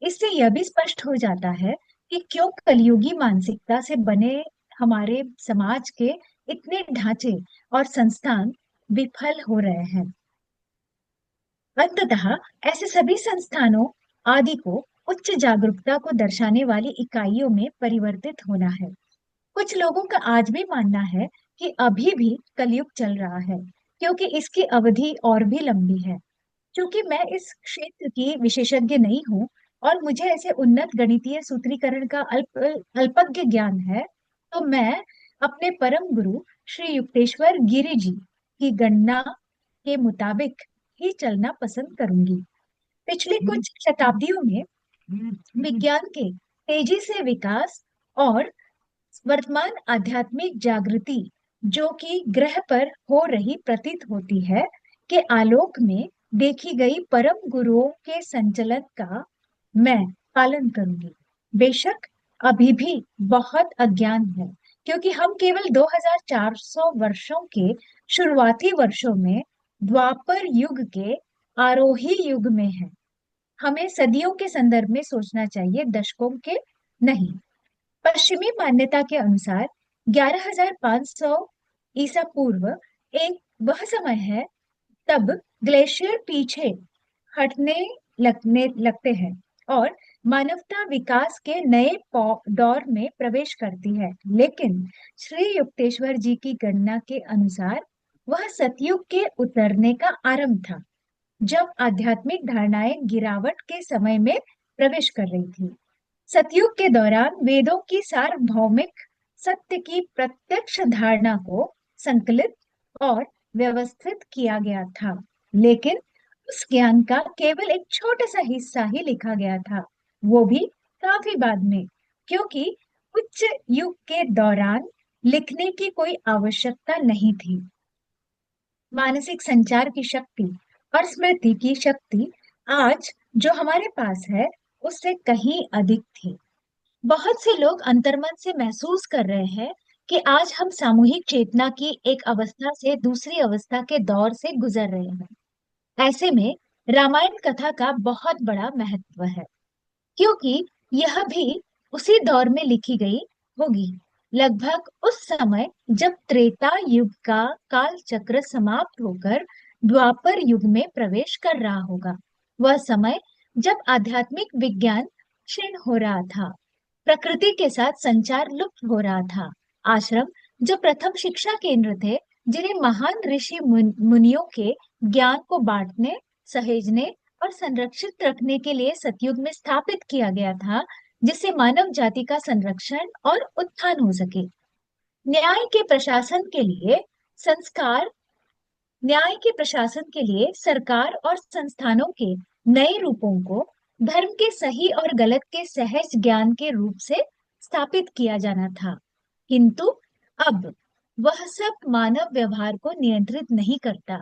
इससे यह भी स्पष्ट हो जाता है कि क्यों कलयुगी मानसिकता से बने हमारे समाज के इतने ढांचे और संस्थान विफल हो रहे हैं। अंततः ऐसे सभी संस्थानों आदि को उच्च जागरूकता को दर्शाने वाली इकाइयों में परिवर्तित होना है। कुछ लोगों का आज भी मानना है कि अभी भी कलयुग चल रहा है, क्योंकि इसकी अवधि और भी लंबी है। क्योंकि मैं इस क्षेत्र की विशेषज्ञ नहीं हूँ और मुझे ऐसे उन्नत गणितीय सूत्रीकरण का अल्पज्ञ ज्ञान है, तो मैं अपने परम गुरु श्री युक्तेश्वर गिरि जी की गणना के मुताबिक ही चलना पसंद करूंगी। पिछले कुछ शताब्दियों में विज्ञान के तेजी से विकास और वर्तमान आध्यात्मिक जागृति, जो कि ग्रह पर हो रही प्रतीत होती है, के आलोक में देखी गई परम गुरुओं के संचलन का मैं पालन करूंगी। बेशक अभी भी बहुत अज्ञान है, क्योंकि हम केवल 2400 वर्षों के शुरुआती वर्षों में द्वापर युग के आरोही युग में हैं। हमें सदियों के संदर्भ में सोचना चाहिए, दशकों के नहीं। पश्चिमी मान्यता के अनुसार 11500 ईसा पूर्व एक वह समय है तब ग्लेशियर पीछे हटने लगने लगते हैं और मानवता विकास के नए दौर में प्रवेश करती है। लेकिन श्री युक्तेश्वर जी की गणना के अनुसार वह सतयुग के उतरने का आरंभ था, जब आध्यात्मिक धारणाएं गिरावट के समय में प्रवेश कर रही थी। सतयुग के दौरान वेदों की सार्वभौमिक सत्य की प्रत्यक्ष धारणा को संकलित और व्यवस्थित किया गया था, लेकिन उस ज्ञान का केवल एक छोटा सा हिस्सा ही लिखा गया था, वो भी काफी बाद में, क्योंकि उच्च युग के दौरान लिखने की कोई आवश्यकता नहीं थी। मानसिक संचार की शक्ति और स्मृति की शक्ति आज जो हमारे पास है उससे कहीं अधिक थी। बहुत से लोग अंतर्मन से महसूस कर रहे हैं कि आज हम सामूहिक चेतना की एक अवस्था से दूसरी अवस्था के दौर से गुजर रहे हैं। ऐसे में रामायण कथा का बहुत बड़ा महत्व है, क्योंकि यह भी उसी दौर में लिखी गई होगी, लगभग उस समय जब त्रेता युग का काल चक्र समाप्त होकर द्वापर युग में प्रवेश कर रहा होगा। वह समय जब आध्यात्मिक विज्ञान क्षीण हो रहा था, प्रकृति के साथ संचार लुप्त हो रहा था। आश्रम जो प्रथम शिक्षा केंद्र थे, जिन्हें महान ऋषि मुनियों के ज्ञान को बांटने, सहेजने और संरक्षित रखने के लिए सतयुग में स्थापित किया गया था, जिससे मानव जाति का संरक्षण और उत्थान हो सके। न्याय के प्रशासन के लिए संस्कार न्याय के प्रशासन के लिए सरकार और संस्थानों के नए रूपों को धर्म के सही और गलत के सहज ज्ञान के रूप से स्थापित किया जाना था। किंतु अब वह सब मानव व्यवहार को नियंत्रित नहीं करता।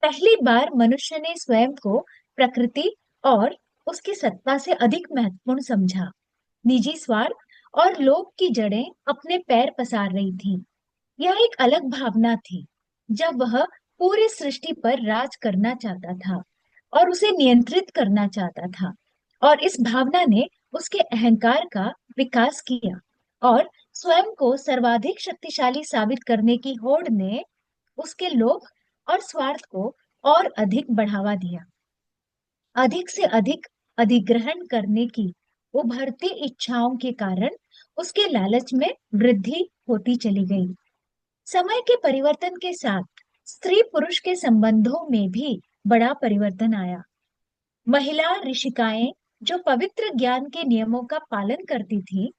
पहली बार मनुष्य ने स्वयं को प्रकृति और उसकी सत्ता से अधिक महत्वपूर्ण समझा। निजी स्वार्थ और लोभ की जड़ें अपने पैर पसार रही थीं। यह एक अलग भावना थी, जब वह पूरी सृष्टि पर राज करना चाहता था और उसे नियंत्रित करना चाहता था, और इस भावना ने उसके अहंकार का विकास किया और स्वयं को सर्वाधिक शक्तिशाली साबित करने की होड़ ने उसके लोभ और स्वार्थ को और अधिक बढ़ावा दिया। अधिक से अधिक अधिग्रहण करने की उभरती इच्छाओं के कारण उसके लालच में वृद्धि होती चली गई। समय के परिवर्तन के साथ स्त्री पुरुष के संबंधों में भी बड़ा परिवर्तन आया। महिला ऋषिकाएं जो पवित्र ज्ञान के नियमों का पालन करती थी,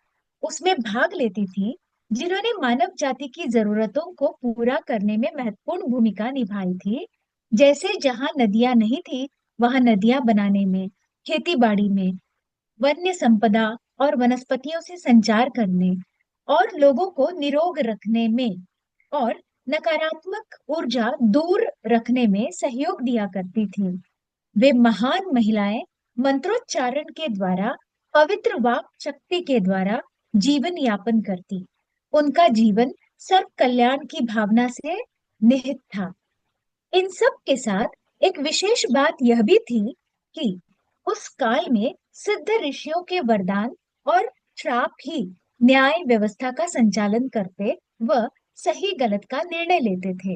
उसमें भाग लेती थी, जिन्होंने मानव जाति की जरूरतों को पूरा करने में महत्वपूर्ण भूमिका निभाई थी। जैसे जहां नदियां नहीं थी, वहां नदियां बनाने में, खेती बाड़ी में, वन्य संपदा और वनस्पतियों से संचार करने और लोगों को निरोग रखने में और नकारात्मक ऊर्जा दूर रखने में सहयोग दिया करती थी। वे महान महिलाएं मंत्रोच्चारण के द्वारा, पवित्र वाक शक्ति के द्वारा जीवन यापन करती। उनका जीवन सर्व कल्याण की भावना से निहित था। इन सब के साथ एक विशेष बात यह भी थी कि उस काल में सिद्ध ऋषियों के वरदान और श्राप ही न्याय व्यवस्था का संचालन करते व सही गलत का निर्णय लेते थे।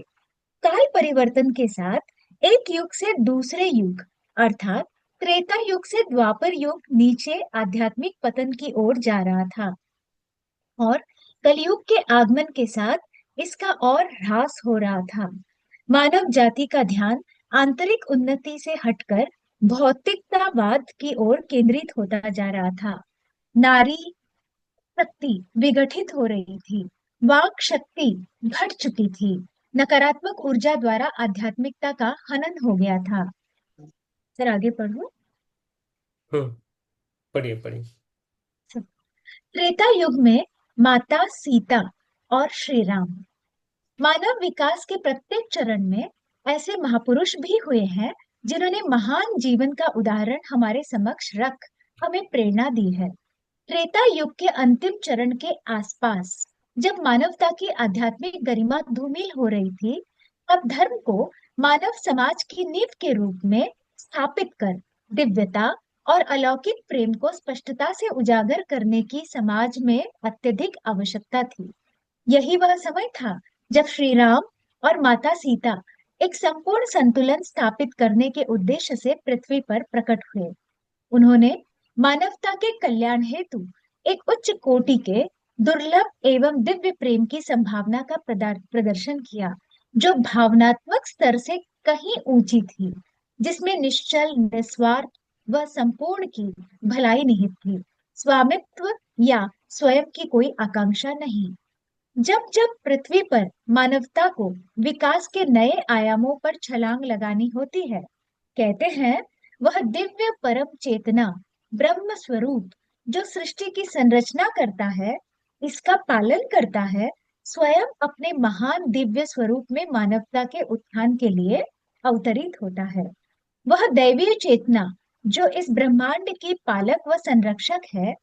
काल परिवर्तन के साथ एक युग से दूसरे युग अर्थात त्रेता युग से द्वापर युग नीचे आध्यात्मिक पतन की ओर जा रहा था, और कलयुग के आगमन के साथ इसका और ह्रास हो रहा था। मानव जाति का ध्यान आंतरिक उन्नति से हटकर भौतिकतावाद की ओर केंद्रित होता जा रहा था। नारी शक्ति विघटित हो रही थी, वाक शक्ति घट चुकी थी, नकारात्मक ऊर्जा द्वारा आध्यात्मिकता का हनन हो गया था। सर आगे पढ़ो। हम्म। पढ़िए पढ़िए। त्रेता युग में माता सीता और श्री राम। मानव विकास के प्रत्येक चरण में ऐसे महापुरुष भी हुए हैं जिन्होंने महान जीवन का उदाहरण हमारे समक्ष रख हमें प्रेरणा दी है। त्रेता युग के अंतिम चरण के आसपास जब मानवता की आध्यात्मिक गरिमा धूमिल हो रही थी, तब धर्म को मानव समाज की नींव के रूप में स्थापित कर दिव्यता और अलौकिक प्रेम को स्पष्टता से उजागर करने की समाज में अत्यधिक आवश्यकता थी। यही वह समय था जब श्री राम और माता सीता एक संपूर्ण संतुलन स्थापित करने के उद्देश्य से पृथ्वी पर प्रकट हुए। उन्होंने मानवता के कल्याण हेतु एक उच्च कोटि के दुर्लभ एवं दिव्य प्रेम की संभावना का प्रदर्शन किया, जो भावनात्मक स्तर से कहीं ऊंची थी, जिसमें निश्चल, निस्वार्थ व संपूर्ण की भलाई निहित थी, स्वामित्व या स्वयं की कोई आकांक्षा नहीं। जब जब पृथ्वी पर मानवता को विकास के नए आयामों पर छलांग लगानी होती है, कहते हैं वह दिव्य परम चेतना ब्रह्म स्वरूप जो सृष्टि की संरचना करता है, इसका पालन करता है, स्वयं अपने महान दिव्य स्वरूप में मानवता के उत्थान के लिए अवतरित होता है। वह दैवीय चेतना जो इस ब्रह्मांड की पालक व संरक्षक है,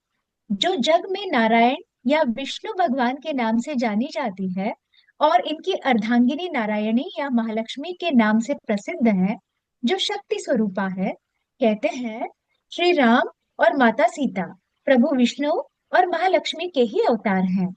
जो जग में नारायण या विष्णु भगवान के नाम से जानी जाती है और इनकी अर्धांगिनी नारायणी या महालक्ष्मी के नाम से प्रसिद्ध है, जो शक्ति स्वरूपा है। कहते हैं श्री राम और माता सीता प्रभु विष्णु और महालक्ष्मी के ही अवतार हैं,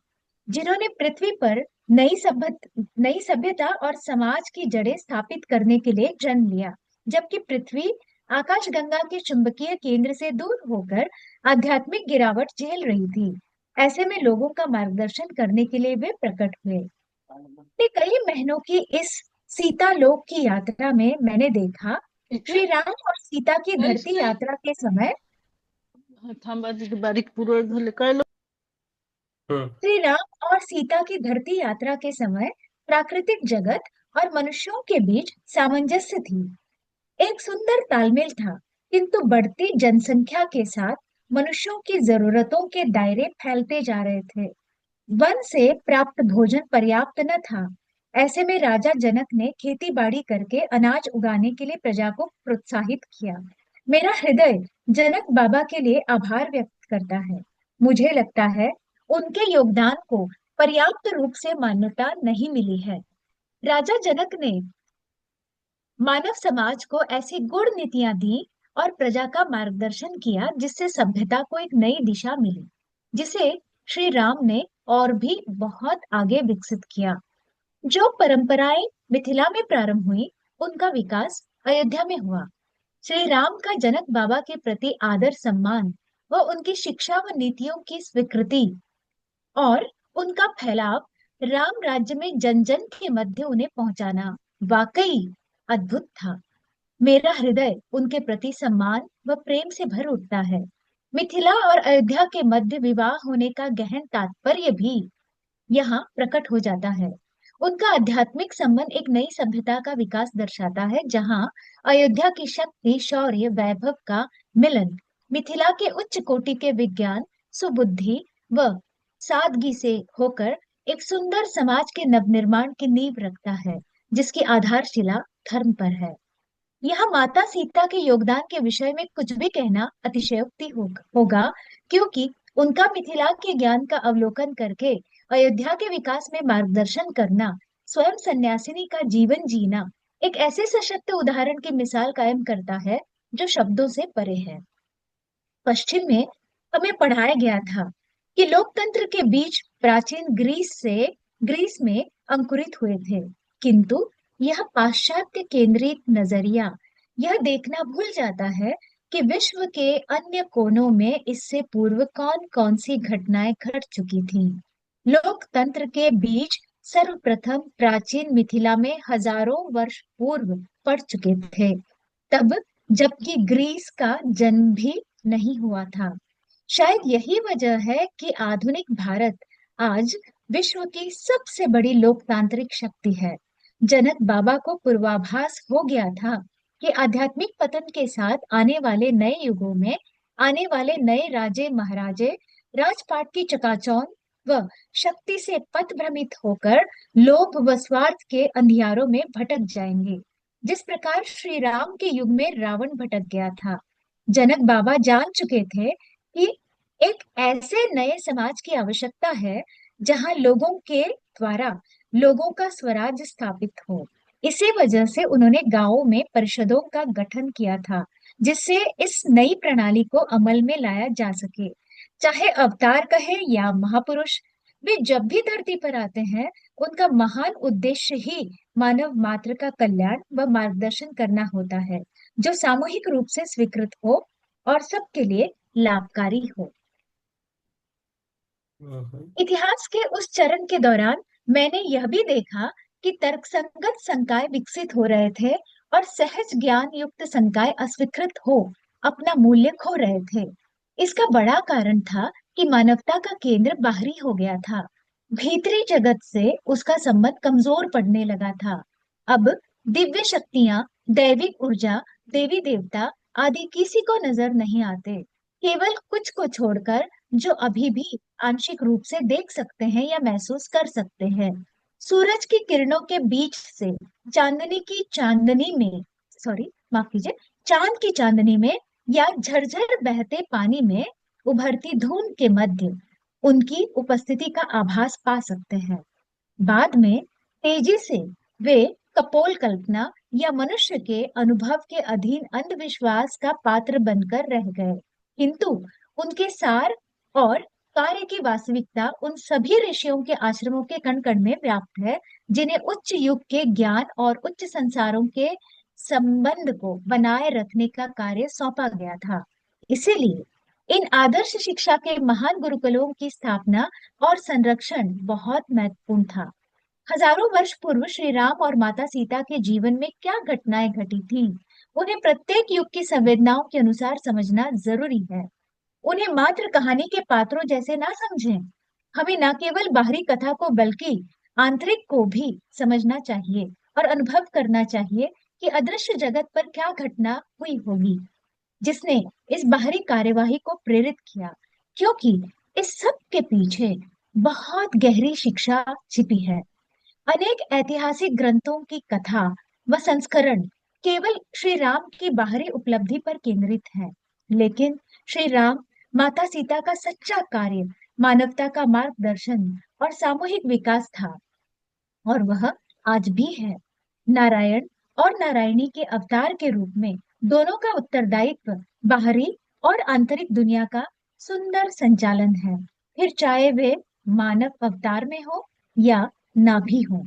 जिन्होंने पृथ्वी पर नई सभ्यता और समाज की जड़ें स्थापित करने के लिए जन्म लिया, जबकि पृथ्वी आकाशगंगा के चुंबकीय केंद्र से दूर होकर आध्यात्मिक गिरावट झेल रही थी। ऐसे में लोगों का मार्गदर्शन करने के लिए वे प्रकट हुए। पिछले कई महीनों की इस सीता लोक की यात्रा में मैंने देखा, ठीक श्री है। राम और सीता की नाही धरती यात्रा के समय थांबा तिथे बारीक पुरळ झाले काय हम्म। श्री राम और सीता की धरती यात्रा के समय प्राकृतिक जगत और मनुष्यों के बीच सामंजस्य थी। एक सुंदर तालमेल था, किंतु बढ़ती जनसंख्या के साथ मनुष्यों की जरूरतों के दायरे फैलते जा रहे थे। वन से प्राप्त भोजन पर्याप्त न था। ऐसे में राजा जनक ने खेती बाड़ी करके अनाज उगाने के लिए प्रजा को प्रोत्साहित किया। मेरा हृदय जनक बाबा के लिए आभार व्यक्त करता है। मुझे लगता है उनके योगदान को पर्याप्त रूप से मान्यता नहीं मिली है। राजा जनक ने मानव समाज को ऐसी गुण नीतियां दी और प्रजा का मार्गदर्शन किया, जिससे सभ्यता को एक नई दिशा मिली, जिसे श्री राम ने और भी बहुत आगे विकसित किया। जो परंपराएं मिथिला में प्रारंभ हुई, उनका विकास अयोध्या में हुआ। श्री राम का जनक बाबा के प्रति आदर सम्मान व उनकी शिक्षा व नीतियों की स्वीकृति और उनका फैलाव राम राज्य में जन जन के मध्य उन्हें पहुंचाना वाकई अद्भुत था। मेरा हृदय उनके प्रति सम्मान व प्रेम से भर उठता है। मिथिला और अयोध्या के मध्य विवाह होने का गहन तात्पर्य भी यहाँ प्रकट हो जाता है। उनका आध्यात्मिक संबंध एक नई सभ्यता का विकास दर्शाता है, जहाँ अयोध्या की शक्ति, शौर्य, वैभव का मिलन मिथिला के उच्च कोटि के विज्ञान, सुबुद्धि व सादगी से होकर एक सुंदर समाज के नवनिर्माण की नींव रखता है, जिसकी आधारशिला धर्म पर है। यहाँ माता सीता के योगदान के विषय में कुछ भी कहना अतिशयोक्ति होगा, क्योंकि उनका मिथिला के ज्ञान का अवलोकन करके अयोध्या के विकास में मार्गदर्शन करना, स्वयं सन्यासिनी का जीवन जीना एक ऐसे सशक्त उदाहरण की मिसाल कायम करता है जो शब्दों से परे है। पश्चिम में हमें पढ़ाया गया था कि लोकतंत्र के बीज प्राचीन ग्रीस में अंकुरित हुए थे, किंतु यह पाश्चात्य केंद्रित नजरिया यह देखना भूल जाता है कि विश्व के अन्य कोनों में इससे पूर्व कौन कौन सी घटनाएं घट चुकी थीं। लोकतंत्र के बीज सर्वप्रथम प्राचीन मिथिला में हजारों वर्ष पूर्व पड़ चुके थे, तब जबकि ग्रीस का जन्म भी नहीं हुआ था। शायद यही वजह है कि आधुनिक भारत आज विश्व की सबसे बड़ी लोकतांत्रिक शक्ति है। जनक बाबा को पूर्वाभास हो गया था कि आध्यात्मिक पतन के साथ आने वाले नए युगों में आने वाले नए राजे महाराजे राजपाट की चकाचौंध व शक्ति से पथ भ्रमित होकर लोभ व स्वार्थ के अंधियारों में भटक जाएंगे, जिस प्रकार श्री राम के युग में रावण भटक गया था। जनक बाबा जान चुके थे कि एक ऐसे नए समाज की आवश्यकता है जहां लोगों के द्वारा लोगों का स्वराज स्थापित हो। इसी वजह से उन्होंने गांवों में परिषदों का गठन किया था, जिससे इस नई प्रणाली को अमल में लाया जा सके। चाहे अवतार कहे या महापुरुष, वे जब भी धरती पर आते हैं, उनका महान उद्देश्य ही मानव मात्र का कल्याण व मार्गदर्शन करना होता है, जो सामूहिक रूप से स्वीकृत हो और सबके लिए लाभकारी हो। इतिहास के उस चरण के दौरान मैंने यह भी देखा कि तर्कसंगत संकाय विकसित हो रहे थे और सहज ज्ञान युक्त संकाय अस्वीकृत हो अपना मूल्य खो रहे थे। इसका बड़ा कारण था कि मानवता का केंद्र बाहरी हो गया था। भीतरी जगत से उसका संबंध कमजोर पड़ने लगा था। अब दिव्य शक्तियां, दैविक ऊर्जा, देवी देवता आदि किसी को नजर नहीं आते। केवल कुछ को छोड़कर जो अभी भी आंशिक रूप से देख सकते हैं या महसूस कर सकते हैं। सूरज की किरणों के बीच से चांदनी की चांदनी में सॉरी माफ कीजिए चांद की चांदनी में या झरझर बहते पानी में उभरती धूम के मध्य उनकी उपस्थिति का आभास पा सकते हैं। बाद में तेजी से वे कपोल कल्पना या मनुष्य के अनुभव के अधीन अंधविश्वास का पात्र बनकर रह गए, किंतु उनके सार और कार्य की वास्तविकता उन सभी ऋषियों के आश्रमों के कण कण में व्याप्त है, जिन्हें उच्च युग के ज्ञान और उच्च संसारों के संबंध को बनाए रखने का कार्य सौंपा गया था। इसीलिए इन आदर्श शिक्षा के महान गुरुकुलों की स्थापना और संरक्षण बहुत महत्वपूर्ण था। हजारों वर्ष पूर्व श्री राम और माता सीता के जीवन में क्या घटनाएं घटी थीं, उन्हें प्रत्येक युग की संवेदनाओं के अनुसार समझना जरूरी है। उन्हें मात्र कहानी के पात्रों जैसे ना समझें। हमें न केवल बाहरी कथा को बल्कि आंतरिक को भी समझना चाहिए और अनुभव करना चाहिए कि अदृश्य जगत पर क्या घटना हुई होगी जिसने इस बाहरी कार्यवाही को प्रेरित किया, क्योंकि इस सब के पीछे बहुत गहरी शिक्षा छिपी है। अनेक ऐतिहासिक ग्रंथों की कथा व संस्करण केवल श्री राम की बाहरी उपलब्धि पर केंद्रित है, लेकिन श्री राम माता सीता का सच्चा कार्य मानवता का मार्गदर्शन और सामूहिक विकास था, और वह आज भी है। नारायण और नारायणी के अवतार के रूप में दोनों का उत्तरदायित्व बाहरी और आंतरिक दुनिया का सुंदर संचालन है, फिर चाहे वे मानव अवतार में हो या ना भी हो।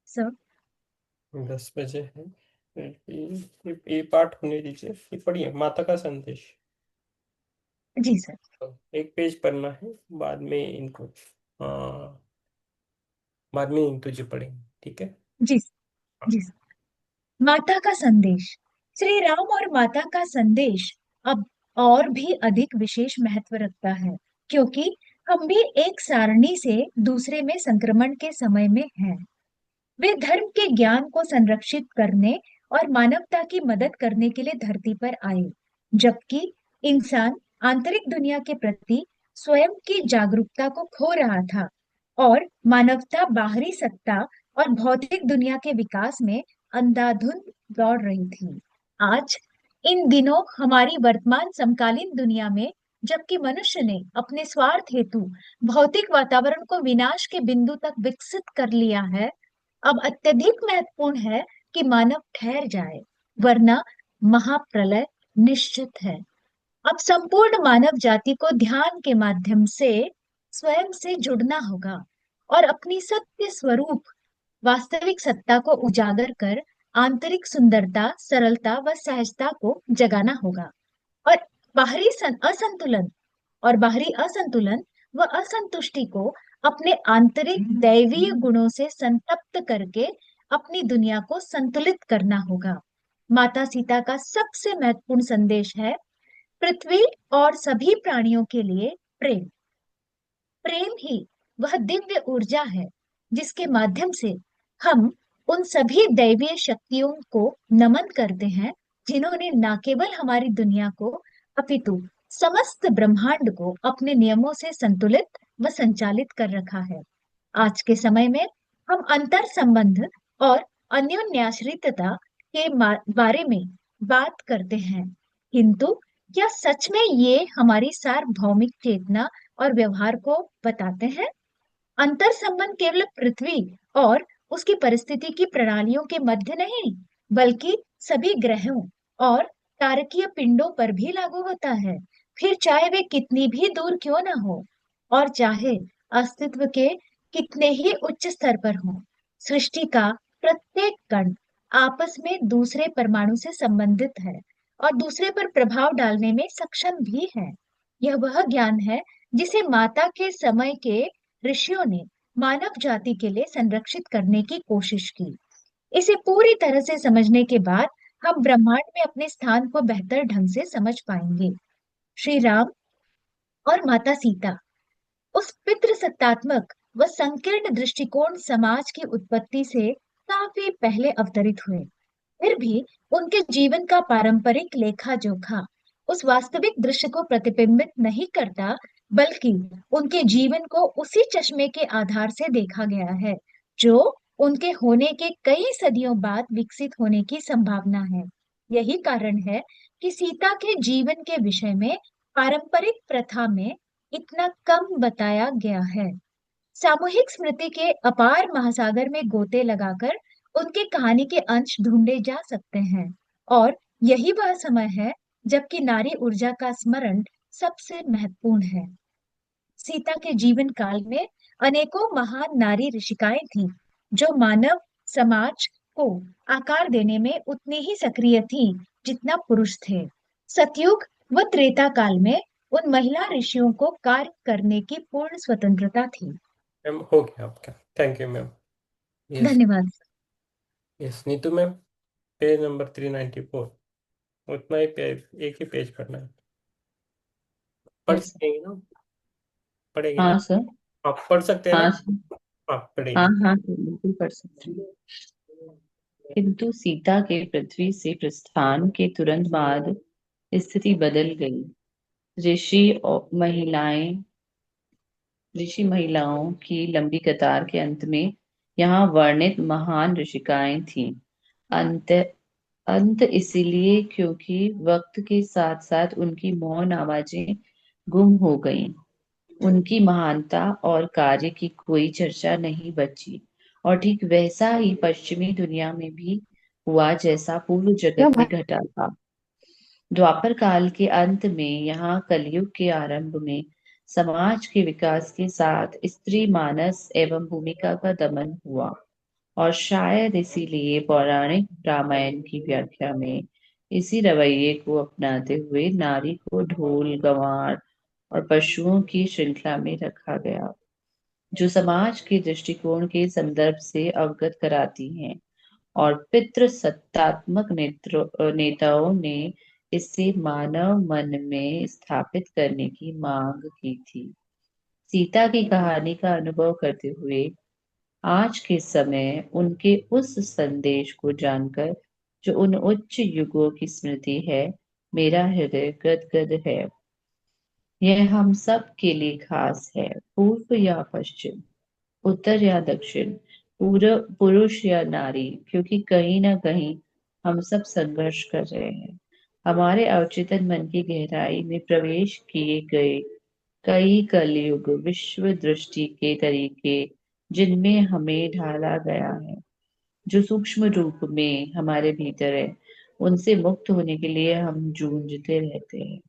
सर 10 बजे है। ये पाठ होने दीजिए, ये पढ़िए माता का संदेश। जी सर। तो एक पेज पढ़ना है, बाद में इनको हाँ बाद में इन तुझे पढ़ेंगे, ठीक है। जी जी सर। माता का संदेश। श्री राम और माता का संदेश अब और भी अधिक विशेष महत्व रखता है, क्योंकि हम भी एक सारणी से दूसरे में संक्रमण के समय में हैं। वे धर्म के ज्ञान को संरक्षित करने और मानवता की मदद करने के लिए धरती पर आए, जबकि इंसान आंतरिक दुनिया के प्रति स्वयं की जागरूकता को खो रहा था और मानवता बाहरी सत्ता और भौतिक दुनिया के विकास में अंधाधुंध दौड़ रही थी। आज इन दिनों हमारी वर्तमान समकालीन दुनिया में जबकि मनुष्य ने अपने स्वार्थ हेतु भौतिक वातावरण को विनाश के बिंदु तक विकसित कर लिया है, अब अत्यधिक महत्वपूर्ण है कि मानव ठहर जाए, वरना महाप्रलय निश्चित है। अब संपूर्ण मानव जाति को ध्यान के माध्यम से स्वयं से जुड़ना होगा और अपनी सत्य स्वरूप वास्तविक सत्ता को उजागर कर आंतरिक सुंदरता, सरलता व सहजता को जगाना होगा और बाहरी असंतुलन बाहरी असंतुलन व असंतुष्टि को अपने आंतरिक दैवीय गुणों से संतप्त करके अपनी दुनिया को संतुलित करना होगा। माता सीता का सबसे महत्वपूर्ण संदेश है पृथ्वी और सभी प्राणियों के लिए प्रेम। प्रेम ही वह दिव्य ऊर्जा है जिसके माध्यम से हम उन सभी दैवीय शक्तियों को नमन करते हैं जिन्होंने न केवल हमारी दुनिया को अपितु समस्त ब्रह्मांड को अपने नियमों से संतुलित व संचालित कर रखा है। आज के समय में हम अंतर संबंध और अन्योन्याश्रितता के बारे में बात करते हैं, किंतु क्या सच में ये हमारी सार्वभौमिक चेतना और व्यवहार को बताते हैं? अंतर संबंध केवल पृथ्वी और उसकी परिस्थिति की प्रणालियों के मध्य नहीं, बल्कि सभी ग्रहों और तारकीय पिंडों पर भी लागू होता है, फिर चाहे वे कितनी भी दूर क्यों ना हो और चाहे अस्तित्व के कितने ही उच्च स्तर पर हो। सृष्टि का प्रत्येक कण आपस में दूसरे परमाणु से संबंधित है और दूसरे पर प्रभाव डालने में सक्षम भी है। यह वह ज्ञान है जिसे माता के समय के ऋषियों ने मानव जाति के लिए संरक्षित करने की कोशिश की। इसे पूरी तरह से समझने के बाद हम ब्रह्मांड में अपने स्थान को बेहतर ढंग से समझ पाएंगे। श्री राम और माता सीता उस पितृसत्तात्मक व संकीर्ण दृष्टिकोण समाज की उत्पत्ति से काफी पहले अवतरित हुए। फिर भी उनके जीवन का पारंपरिक लेखा जोखा उस वास्तविक दृश्य को प्रतिबिंबित नहीं करता, बल्कि उनके जीवन को उसी चश्मे के आधार से देखा गया है जो उनके होने के कई सदियों बाद विकसित होने की संभावना है। यही कारण है कि सीता के जीवन के विषय में पारंपरिक प्रथा में इतना कम बताया गया है। सामूहिक स्मृति के अपार महासागर में गोते लगाकर उनके कहानी के अंश ढूंढे जा सकते हैं, और यही वह समय है जबकि नारी ऊर्जा का स्मरण सबसे महत्वपूर्ण है। सीता के जीवन काल में अनेकों महान नारी ऋषिकाएं थीं, जो मानव समाज को आकार देने में उतनी ही सक्रिय थीं जितना पुरुष थे। सतयुग व त्रेता काल में उन महिला ऋषियों को कार्य करने की पूर्ण स्वतंत्रता थी। मैम हो गया आपका, थैंक यू मैम। यस। धन्यवाद। Yes Neetu ma'am, page number 394, उतना ही पेज, एक ही पेज पढ़ना है। पढ़ यस सकेंगे ना? पढ़ेगी ना? हाँ सर। आप पढ़ सकते हैं ना? हाँ सर। आप हाँ पढ़ेगी। हाँ सर, बिल्कुल पढ़ सकते हैं। किंतु सीता के पृथ्वी से प्रस्थान के तुरंत बाद स्थिति बदल गई। ऋषि और महिलाएं ऋषि महिलाओं की लंबी कतार के अंत में यहाँ वर्णित महान ऋषिकाएं थीं। अंत अंत इसीलिए क्योंकि वक्त के साथ साथ उनकी मौन आवाजें गुम हो गईं। उनकी महानता और कार्य की कोई चर्चा नहीं बची। और ठीक वैसा ही पश्चिमी दुनिया में भी हुआ जैसा पूर्व क्यों जगत में भाई? घटा था। द्वापर काल के अंत में यहाँ कलयुग के आरंभ में समाज के विकास के साथ स्त्री मानस एवं भूमिका का दमन हुआ। और शायद इसीलिए पौराणिक रामायण की व्याख्या में इसी रवैये को अपनाते हुए नारी को ढोल गंवार और पशुओं की श्रृंखला में रखा गया, जो समाज के दृष्टिकोण के संदर्भ से अवगत कराती हैं। और पितृसत्तात्मक नेताओं ने इसे मानव मन में स्थापित करने की मांग की थी। सीता की कहानी का अनुभव करते हुए आज के समय उनके उस संदेश को जानकर जो उन उच्च युगों की स्मृति है, मेरा हृदय गदगद है। यह हम सब के लिए खास है, पूर्व या पश्चिम, उत्तर या दक्षिण, पुरुष या नारी, क्योंकि कहीं ना कहीं हम सब संघर्ष कर रहे हैं। हमारे अवचेतन मन की गहराई में प्रवेश किए गए कई कलयुग विश्व दृष्टि के तरीके जिनमें हमें ढाला गया है, जो सूक्ष्म रूप में हमारे भीतर है, उनसे मुक्त होने के लिए हम जूझते रहते हैं।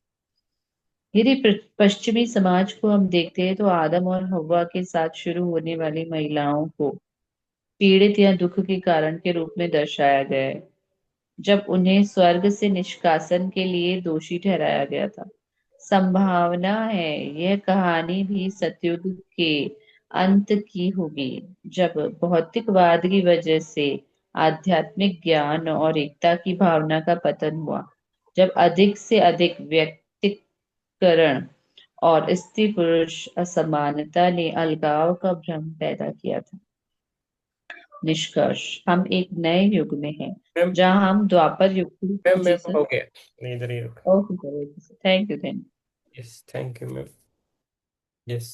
यदि पश्चिमी समाज को हम देखते हैं तो आदम और हव्वा के साथ शुरू होने वाली महिलाओं को पीड़ित या दुख के कारण के रूप में दर्शाया गया है, जब उन्हें स्वर्ग से निष्कासन के लिए दोषी ठहराया गया था। संभावना है यह कहानी भी सतयुग के अंत की होगी, जब भौतिकवाद की वजह से आध्यात्मिक ज्ञान और एकता की भावना का पतन हुआ, जब अधिक से अधिक व्यक्तिकरण और स्त्री पुरुष असमानता ने अलगाव का भ्रम पैदा किया था। निष्कर्ष, हम एक नए युग में हैं, मैम जहां हम द्वापर युग मैम जी मैम सर। हो गया, नहीं इधर ही रुक। Okay sir, thank you thank yes thank you ma'am. Yes,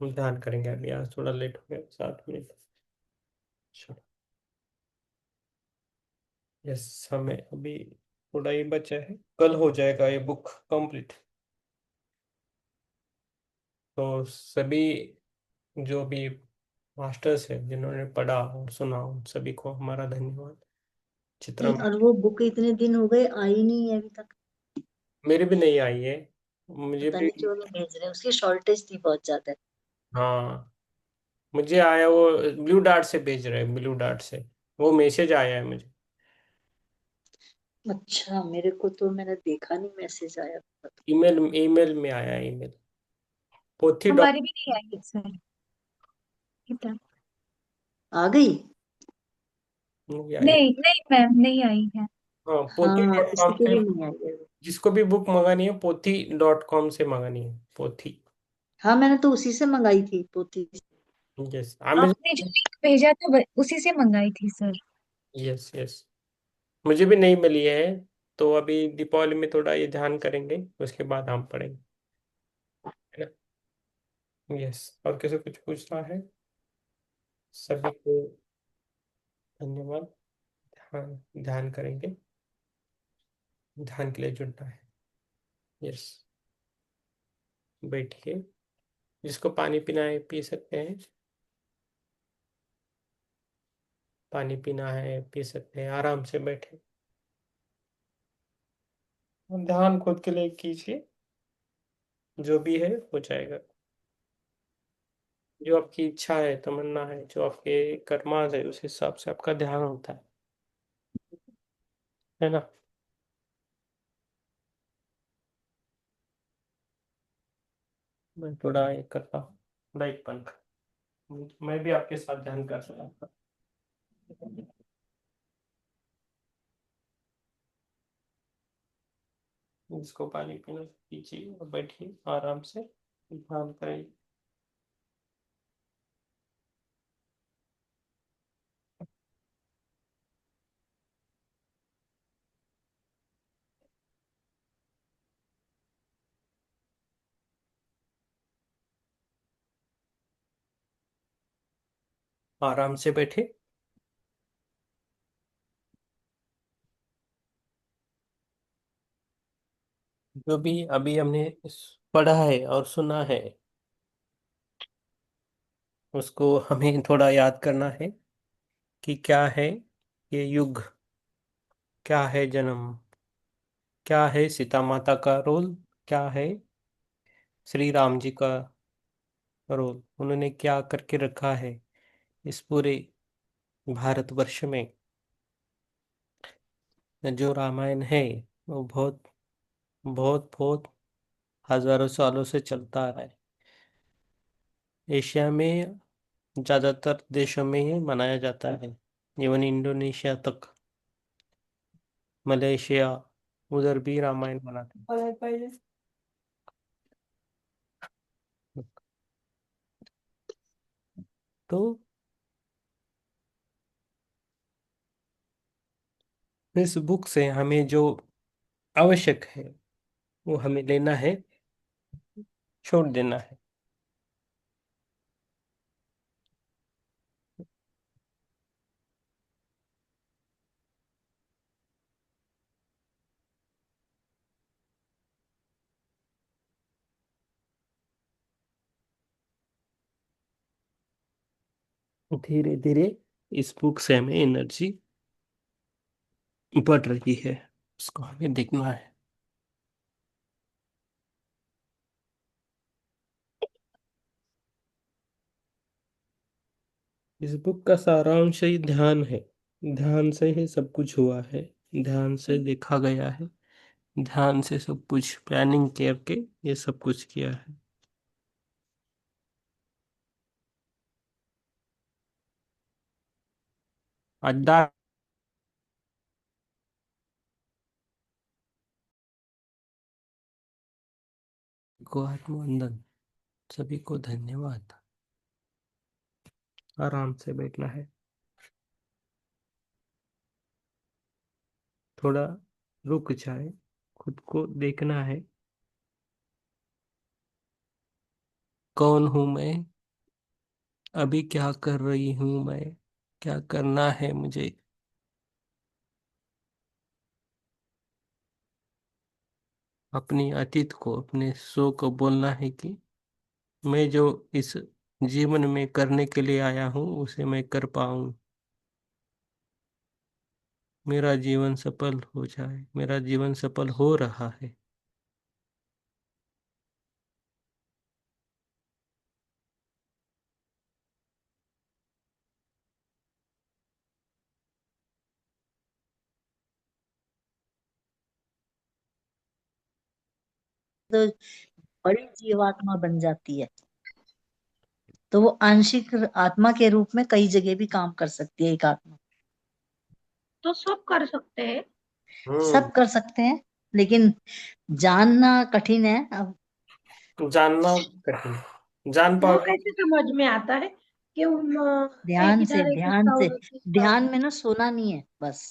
हम ध्यान करेंगे। अभी आज थोड़ा लेट हो गया, 7 मिनट। चलो। यस, हमें अभी थोड़ा ही बचा है, कल हो जाएगा ये बुक कंप्लीट। तो सभी जो भी मास्टर्स है जिन्होंने पढ़ा और सुना, उन सभी को हमारा धन्यवाद। चित्रा और मैम, वो बुक इतने दिन हो गए आई नहीं है अभी तक। मेरी भी नहीं आई है, मुझे पता भी। नहीं क्यों नहीं भेज रहे, उसकी शॉर्टेज थी बहुत ज्यादा। हाँ, मुझे आया वो ब्लू डार्ट से भेज रहे हैं, ब्लू डार्ट से वो मैसेज आया है मुझे। अच्छा, मेरे को तो मैंने देखा नहीं मैसेज आया। ईमेल ईमेल में आया है, ईमेल पोथी डॉट हमारी भी नहीं आई है सर। कितना? आ गई। नहीं आई। नहीं नहीं मैम, नहीं आई है। हाँ, पोथी हाँ, डॉट किसी कॉम की से। भी नहीं आई है। जिसको भी बुक मंगानी है पोथी.com से मंगानी है, पोथी। हाँ, मैंने तो उसी से मंगाई थी पोथी। यस आपने जो लिंक भेजा था उसी से मंगाई थी सर। यस यस, मुझे भी नहीं मिली है, तो अभी दीपावली में थोड़ा ये ध्यान करेंगे, उसके बाद हम पढ़ेंगे, है ना। यस, और किसी कुछ पूछना है? सभी को धन्यवाद। ध्यान ध्यान करेंगे, ध्यान के लिए जुड़ना है। यस, बैठिए, जिसको पानी पीना है पी सकते हैं, पानी पीना है पी सकते हैं, आराम से बैठे, और ध्यान खुद के लिए कीजिए, जो भी है हो जाएगा। जो आपकी इच्छा है, तमन्ना है, जो आपके कर्मास है, उस हिसाब से आपका ध्यान होता है ना। मैं थोड़ा ये करता हूँ, लाइट बंद कर, मैं भी आपके साथ ध्यान कर सकता हूँ। जिसको पानी पीना पीजिए और बैठिए आराम से, ध्यान करें। आराम से बैठे। जो भी अभी हमने पढ़ा है और सुना है, उसको हमें थोड़ा याद करना है कि क्या है ये युग, क्या है जन्म, क्या है सीता माता का रोल, क्या है श्री राम जी का रोल, उन्होंने क्या करके रखा है इस पूरे भारतवर्ष में। जो रामायण है वो बहुत बहुत बहुत हजारों सालों से चलता आ रहा है। एशिया में ज्यादातर देशों में ये मनाया जाता है, इवन इंडोनेशिया तक, मलेशिया, उधर भी रामायण मनाते हैं। तो इस बुक से हमें जो आवश्यक है वो हमें लेना है, छोड़ देना है। धीरे धीरे इस बुक से हमें एनर्जी बढ़ रही है, उसको हमें देखना है। इस बुक का सारांश ही ध्यान है। ध्यान से ही सब कुछ हुआ है, ध्यान से देखा गया है, ध्यान से सब कुछ प्लानिंग करके ये सब कुछ किया है। अड्डा को आत्मवंदन, सभी को धन्यवाद। आराम से बैठना है, थोड़ा रुक जाए, खुद को देखना है, कौन हूं मैं, अभी क्या कर रही हूं मैं, क्या करना है मुझे। अपनी अतीत को, अपने सो को बोलना है कि मैं जो इस जीवन में करने के लिए आया हूँ उसे मैं कर पाऊँ, मेरा जीवन सफल हो जाए, मेरा जीवन सफल हो रहा है। तो बड़ी जीवात्मा बन जाती है, तो वो आंशिक आत्मा के रूप में कई जगह भी काम कर सकती है एक आत्मा। तो सब कर सकते हैं। हम्म, सब कर सकते हैं, लेकिन जानना कठिन है। अब जानना कठिन, जान वो पाओगे। कैसे समझ में आता है कि एक ध्यान से, इधर एक ध्यान उसका से, उधर उसका ध्यान उधर। में ना सोना नहीं है बस।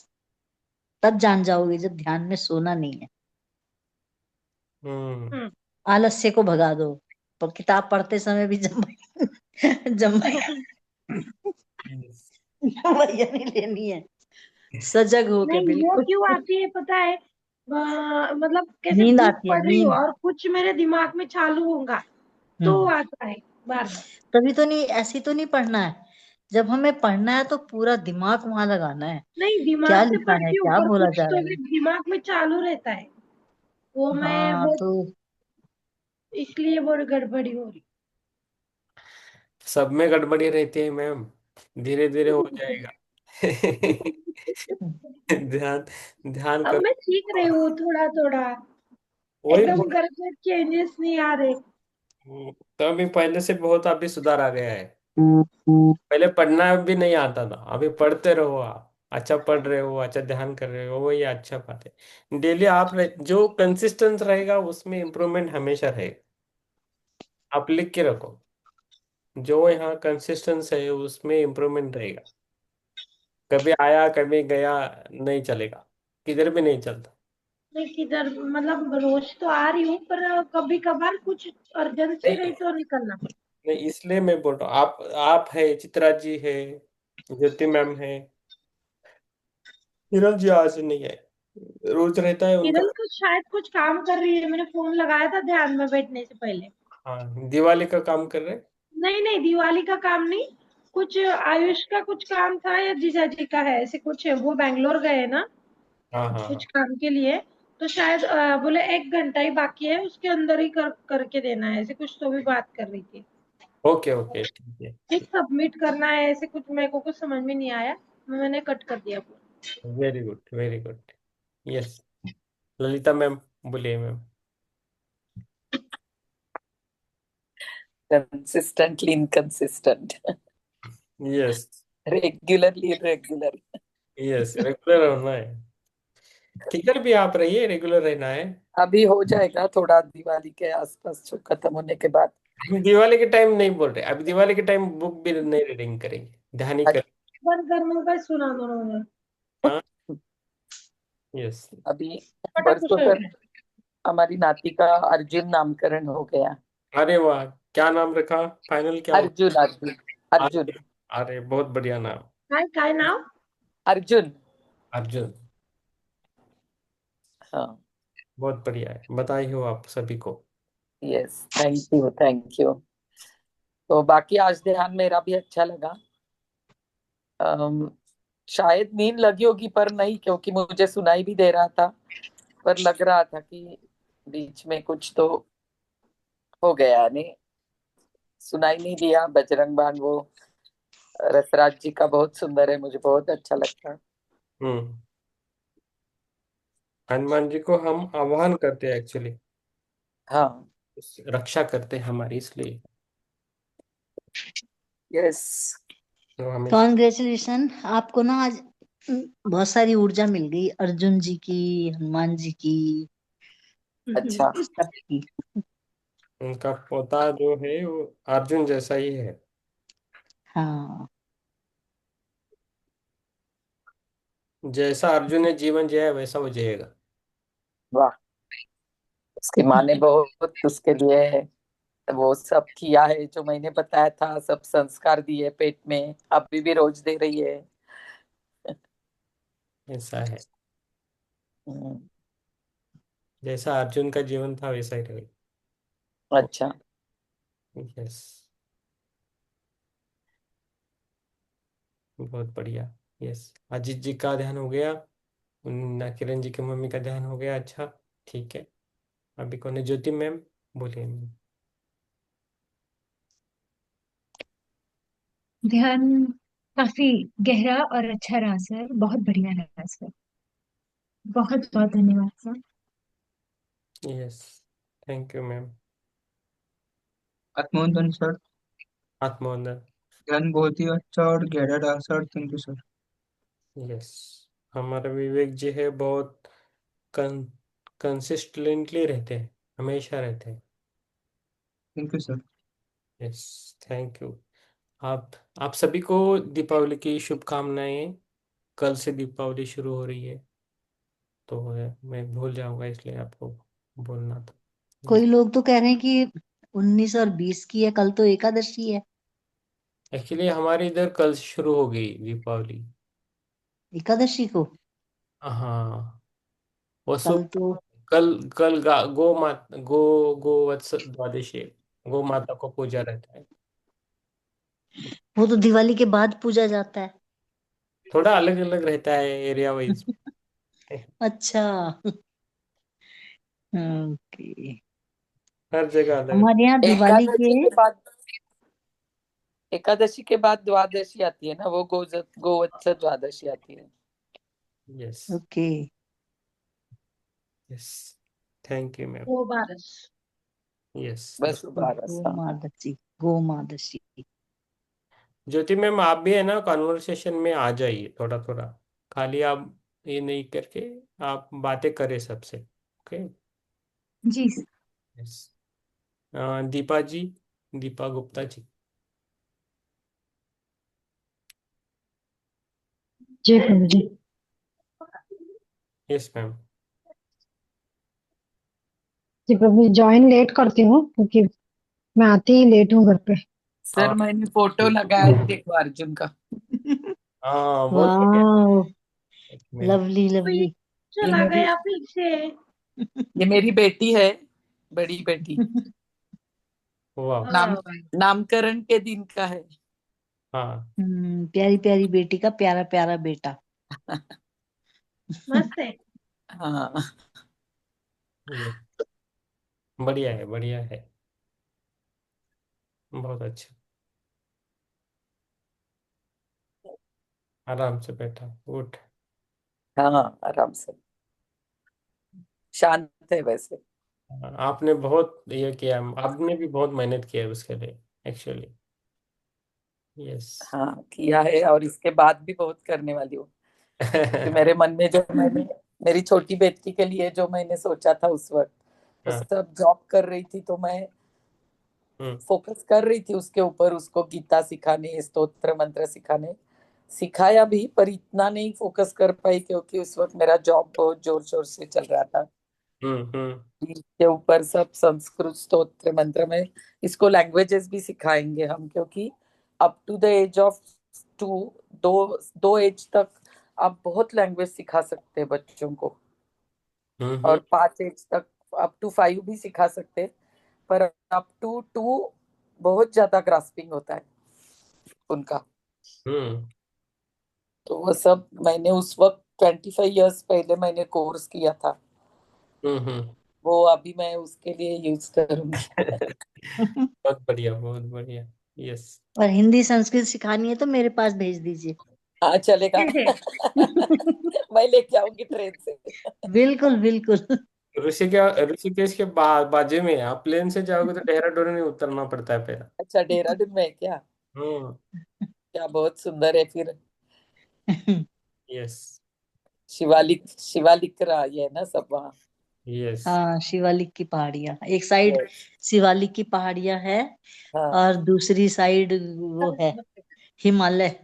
तब जान जाओगे जब ध्यान में सोना नहीं है। हम्म। हम्म। आलस्य को भगा दो। पर किताब पढ़ते समय भी जब जम्भैया Yes. जम्भैया नहीं लेनी है, सजग हो के नहीं, वो बिल्कुल। क्यों आती है पता है? मतलब कैसे नींद बुक आती है, पढ़ रही हो नींद। और कुछ मेरे दिमाग में चालू होगा तो हम्म। आता है बार बार। तभी तो नहीं, ऐसी तो नहीं पढ़ना है। जब हमें पढ़ना है तो पूरा दिमाग वहां लगाना है, नहीं, क्या दिमाग से लिखा है, पढ़ती हूँ क्या पर बोला कुछ जा तो रहा भी है। दिमाग में चालू रहता है। वो मैं हाँ वो तो इसलिए वो गड़बड़ी हो रही। सब में गड़बड़ी रहती है मैम, धीरे धीरे हो जाएगा। ध्यान, ध्यान अब मैं सीख रही करो। हूँ थोड़ा थोड़ा। वही एकदम बोल, घर में चेंजेस नहीं आ रहे। तो अभी पहले से बहुत अभी सुधार आ गया है। पहले पढ़ना भी नहीं आता था, अभी पढ़ते रहो आप, अच्छा पढ़ रहे हो, अच्छा ध्यान कर रहे हो, वही अच्छा बात है। डेली आप जो कंसिस्टेंस रहेगा उसमें इम्प्रूवमेंट हमेशा रहेगा। आप लिख के रखो, जो यहाँ कंसिस्टेंस है उसमें इम्प्रूवमेंट रहेगा। कभी आया कभी गया नहीं चलेगा, किधर भी नहीं चलता। नहीं, किधर मतलब रोज तो आ रही हूँ पर कभी कभार कुछ अर्जेंसी नहीं रही तो निकलना पड़ता। नहीं, इसलिए मैं बोल रहा हूँ, आप है, चित्रा जी है, ज्योति मैम है, हिरल जी आज नहीं है, रोज रहता है उनका। किरण तो शायद कुछ काम कर रही है, मैंने फोन लगाया था ध्यान में बैठने से पहले। हाँ, दिवाली का काम कर रहे। नहीं नहीं, दिवाली का काम नहीं। कुछ आयुष का कुछ काम था या जीजा जी का है, ऐसे कुछ है। वो बैंगलोर गए ना हाँ हाँ कुछ हाँ। काम के लिए। तो शायद बोले 1 घंटा ही बाकी है, उसके अंदर ही करके देना है, ऐसे कुछ तो भी बात कर रही थी। ओके ओके, ठीक है। एक सबमिट करना है, ऐसे कुछ मेरे को कुछ समझ में नहीं आया। मैंने कट कर दिया phone. Very good very good. Yes, Lalita ma'am, बोलिए ma'am. Consistently inconsistent. Yes. Regularly irregular. Yes, regular होना है। किधर भी आप रहिए, रेगुलर रहना है। अभी हो जाएगा थोड़ा दिवाली के आसपास जो खत्म होने के बाद। हम दिवाली के टाइम नहीं बोल रहे, अभी दिवाली के टाइम बुक भी नहीं रीडिंग करेंगे, ध्यान ही अच्छा, करेंगे। बंद करने का सुना दोनों ने। हाँ। यस। अभी फटाक परसों से। तक हमारी नाती का अर्जुन नामकरण हो गया। अरे वाह, क्या नाम रखा, फाइनल क्या हो? अर्जुन अर्जुन अर्जुन। अरे, अरे बहुत बढ़िया नाम। काय नाव? अर्जुन। अर्जुन। हाँ। बहुत बढ़िया है, बधाई हो आप सभी को। Yes, thank you thank you. तो बाकी आज ध्यान मेरा भी अच्छा लगा। अम, शायद नींद लगी होगी पर नहीं, क्योंकि मुझे सुनाई भी दे रहा था। पर लग रहा था कि बीच में कुछ तो हो गया नहीं। सुनाई नहीं दिया। बजरंग बाण वो रसराज जी का बहुत सुंदर है, मुझे बहुत अच्छा लगता है। हम्म। हनुमान जी को हम आह्वान करते हैं एक्चुअली, हाँ। रक्षा करते हैं हमारी, इसलिए यस। तो हमेशा। कॉन्ग्रेचुलेशन आपको ना आज बहुत सारी ऊर्जा मिल गई, अर्जुन जी की, हनुमान जी की, अच्छा। सबकी। उनका पोता जो है वो अर्जुन जैसा ही है। हाँ। जैसा अर्जुन ने जीवन जिया है वैसा वो जिएगा। वाह। उसकी माँ ने बहुत उसके लिए वो सब किया है जो मैंने बताया था, सब संस्कार दिए पेट में, अभी भी रोज दे रही है। ऐसा है, हम्म। जैसा अर्जुन का जीवन था वैसा ही रहेगा। अच्छा। यस, बहुत बढ़िया। यस, अजीत जी का ध्यान हो गया, किरण जी की मम्मी का ध्यान हो गया, अच्छा ठीक है। अभी कौन है, ज्योति मैम, बोलिए मैम। ध्यान काफी गहरा और अच्छा रहा सर, बहुत बढ़िया रहा सर, बहुत बहुत धन्यवाद sir. Yes, thank you ma'am. आत्मोदन सर। आत्मवंदन। ध्यान बहुत ही अच्छा और गहरा रहा sir, thank you sir. Yes, हमारे विवेक जी है बहुत कं कंसिस्टेंटली रहते हैं, हमेशा रहते हैं। Thank you sir. Yes, thank you. आप आप सभी को दीपावली की शुभकामनाएं। कल से दीपावली शुरू हो रही है, तो है, मैं भूल जाऊंगा इसलिए आपको बोलना था। कोई लोग तो कह रहे हैं कि 19 और 20 की है, कल तो एकादशी है। एक्चुअली हमारे इधर कल से शुरू हो गई दीपावली। एकादशी को हाँ, वो कल शुभ। तो कल कल गो माता गोवत्स द्वादशी है। गो माता को पूजा रहता है। वो तो दिवाली के बाद पूजा जाता है। थोड़ा अलग अलग रहता है एरिया वाइज। अच्छा। ओके। हर जगह अलग। हमारे यहाँ दिवाली के। एकादशी के बाद द्वादशी आती है ना, वो गोवत्स द्वादशी आती है। Yes. Okay. Yes. Thank you ma'am. वो बारस। यस। बस 12 हाँ। गोमादशी। गोमादशी। ज्योति मैम, आप भी है ना कॉन्वर्सेशन में आ जाइए थोड़ा थोड़ा। खाली आप ये नहीं करके आप बातें करें सबसे। ओके। जी। यस। दीपा जी, दीपा गुप्ता जी। जी प्रभु जी। Yes ma'am. जी प्रभु जी, ज्वाइन लेट करती हूँ क्योंकि मैं आती ही लेट हूँ घर पे। सर हाँ। मैंने फोटो लगाया है, देखो अर्जुन का। हाँ, बहुत बढ़िया। वाह। एक मिनट। लवली कोई लवली। ये चला मेरी गया पीछे। ये मेरी बेटी है, बड़ी बेटी। वाह। नाम नामकरण के दिन का है। हाँ। प्यारी प्यारी बेटी का प्यारा प्यारा बेटा। मस्त है। हाँ। ये बढ़िया है, बढ़िया है। बहुत अच्छा। आराम से बैठा उठ। हाँ आराम से, शांत है वैसे। आपने बहुत ये किया, आपने भी बहुत मेहनत किया है उसके लिए एक्चुअली। यस। हाँ किया है, और इसके बाद भी बहुत करने वाली हूँ। क्योंकि मेरे मन में जो मैंने मेरी छोटी बेटी के लिए जो मैंने सोचा था उस वक्त, वो हाँ। सब जॉब कर रही थी तो मैं हम्म। फोकस कर रही थी उसके ऊपर, उसको गीता सिखाने, स्तोत्र मंत्र सिखाने। सिखाया भी, पर इतना नहीं फोकस कर पाई क्योंकि उस वक्त मेरा जॉब बहुत जोर शोर से चल रहा था। हम्म। इसके ऊपर सब संस्कृत स्तोत्र मंत्र में, इसको लैंग्वेजेस भी सिखाएंगे हम, क्योंकि up to the age of 2, दो दो एज तक आप बहुत लैंग्वेज सिखा सकते हैं बच्चों को। और हम्म। 5 एज तक, अप टू 5 भी सिखा सकते हैं, पर अप टू 2 बहुत ज्यादा ग्रास्पिंग होता है उनका। हम्म। तो वो सब मैंने उस वक्त 25 इयर्स पहले मैंने कोर्स किया था, हम्म। वो अभी मैं उसके लिए यूज करूंगी। बहुत बढ़िया, बहुत बढ़िया। यस। और हिंदी संस्कृत सिखानी है तो मेरे पास भेज दीजिए। हाँ चलेगा। मैं लेके आऊंगी ट्रेन से। बिल्कुल बिल्कुल। ऋषिकेश के बाजू में है। आप प्लेन से जाओगे तो देहरादून में उतरना पड़ता है पहले। अच्छा, देहरादून में है क्या? हम्म। क्या बहुत सुंदर है फिर। यस। शिवालिक शिवालिक रहा ये है ना सब वहाँ। यस। हाँ, शिवालिक की पहाड़ियाँ एक साइड। यस। शिवालिक की पहाड़ियाँ है। हाँ और दूसरी साइड वो है हिमालय।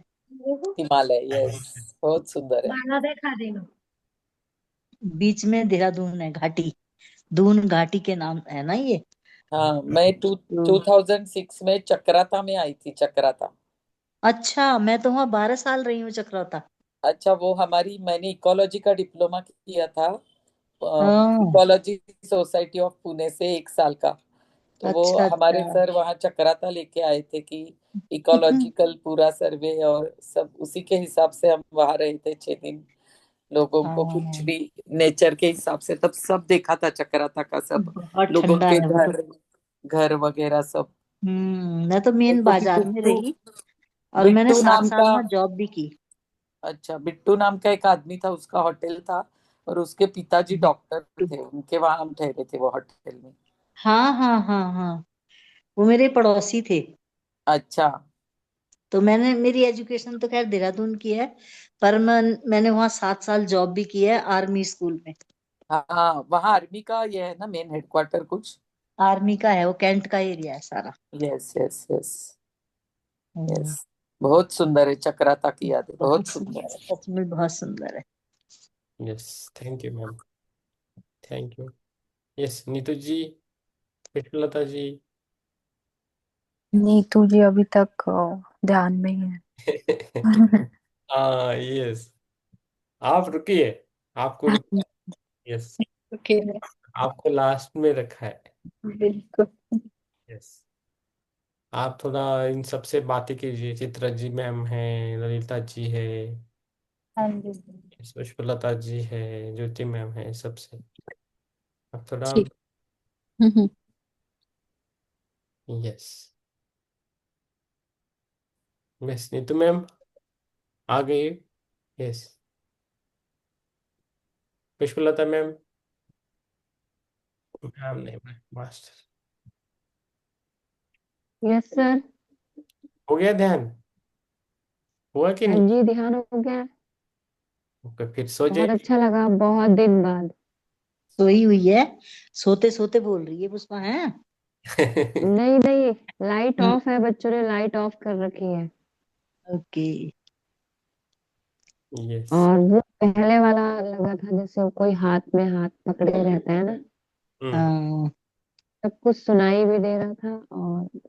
हिमालय, यस। बहुत सुंदर है। गाना देखा देना। बीच में देहरादून है घाटी। दून घाटी के नाम है ना ये। हाँ मैं तो 2006 में चक्राता में आई थी, चक्राता। अच्छा, मैं तो वहाँ 12 साल रही हूँ चक्रौता। अच्छा, वो हमारी, मैंने इकोलॉजी का डिप्लोमा किया था, हाँ। इकोलॉजी सोसाइटी ऑफ पुणे से 1 साल का। तो वो अच्छा हमारे अच्छा। सर वहाँ चक्राता लेके आए थे कि इकोलॉजिकल पूरा सर्वे और सब, उसी के हिसाब से हम वहाँ रहे थे 6 दिन। लोगों को कुछ हाँ, भी नेचर के हिसाब से तब सब देखा था चक्राता का, सब बहुत लोगों ठंडा के है वो तो। घर, घर वगैरह सब। मैं तो मेन क्योंकि बाजार में बिट्टू रही। और मैंने बिट्टू 7 नाम साल का, वहाँ जॉब भी की। अच्छा बिट्टू नाम का एक आदमी था, उसका होटल था, और उसके पिताजी डॉक्टर थे, उनके वहां हम ठहरे थे वो होटल में। हाँ हाँ हाँ हाँ। वो मेरे पड़ोसी थे। अच्छा। तो मैंने मेरी एजुकेशन तो खैर देहरादून की है। पर मैंने वहाँ 7 साल जॉब भी की है आर्मी स्कूल में। हाँ वहाँ आर्मी का ये है ना मेन हेडक्वार्टर कुछ। आर्मी का है वो, कैंट का एरिया है सारा। Yes yes yes. Hmm, yes. बहुत सुंदर है, चक्राता की याद है, बहुत बहुत सुंदर सुंदर है। है, सच में बहुत सुंदर है। Yes, thank you ma'am, thank you. Yes, Neetu ji, Pushpalata ji. Neetu ji अभी तक ध्यान में ही है। हाँ, यस, आप रुकिए, आपको रुक, यस, ओके। आपको लास्ट में रखा है। बिल्कुल। यस, आप थोड़ा इन सबसे बातें कीजिए, चित्रा जी मैम है, ललिता जी है, हाँ जी। पुष्पलता जी है, ज्योति मैम है, सबसे आप थोड़ा। ठीक। हम्म। यस, बस नीतू मैम आ गई। यस, पुष्पलता मैम, मैम नहीं, मास्टर। Yes sir. हो गया ध्यान, हुआ कि हाँ नहीं? जी, ध्यान हो गया। ओके, फिर सो बहुत जाइए। अच्छा लगा, बहुत दिन बाद। सोई हुई है, सोते सोते बोल रही है पुष्पा है। नहीं नहीं, लाइट हम्म, ऑफ है, बच्चों ने लाइट ऑफ कर रखी है। ओके। यस। और वो पहले वाला लगा था जैसे कोई हाथ में हाथ पकड़े रहता है ना। हम्म। हाँ, सब कुछ सुनाई भी दे रहा था, और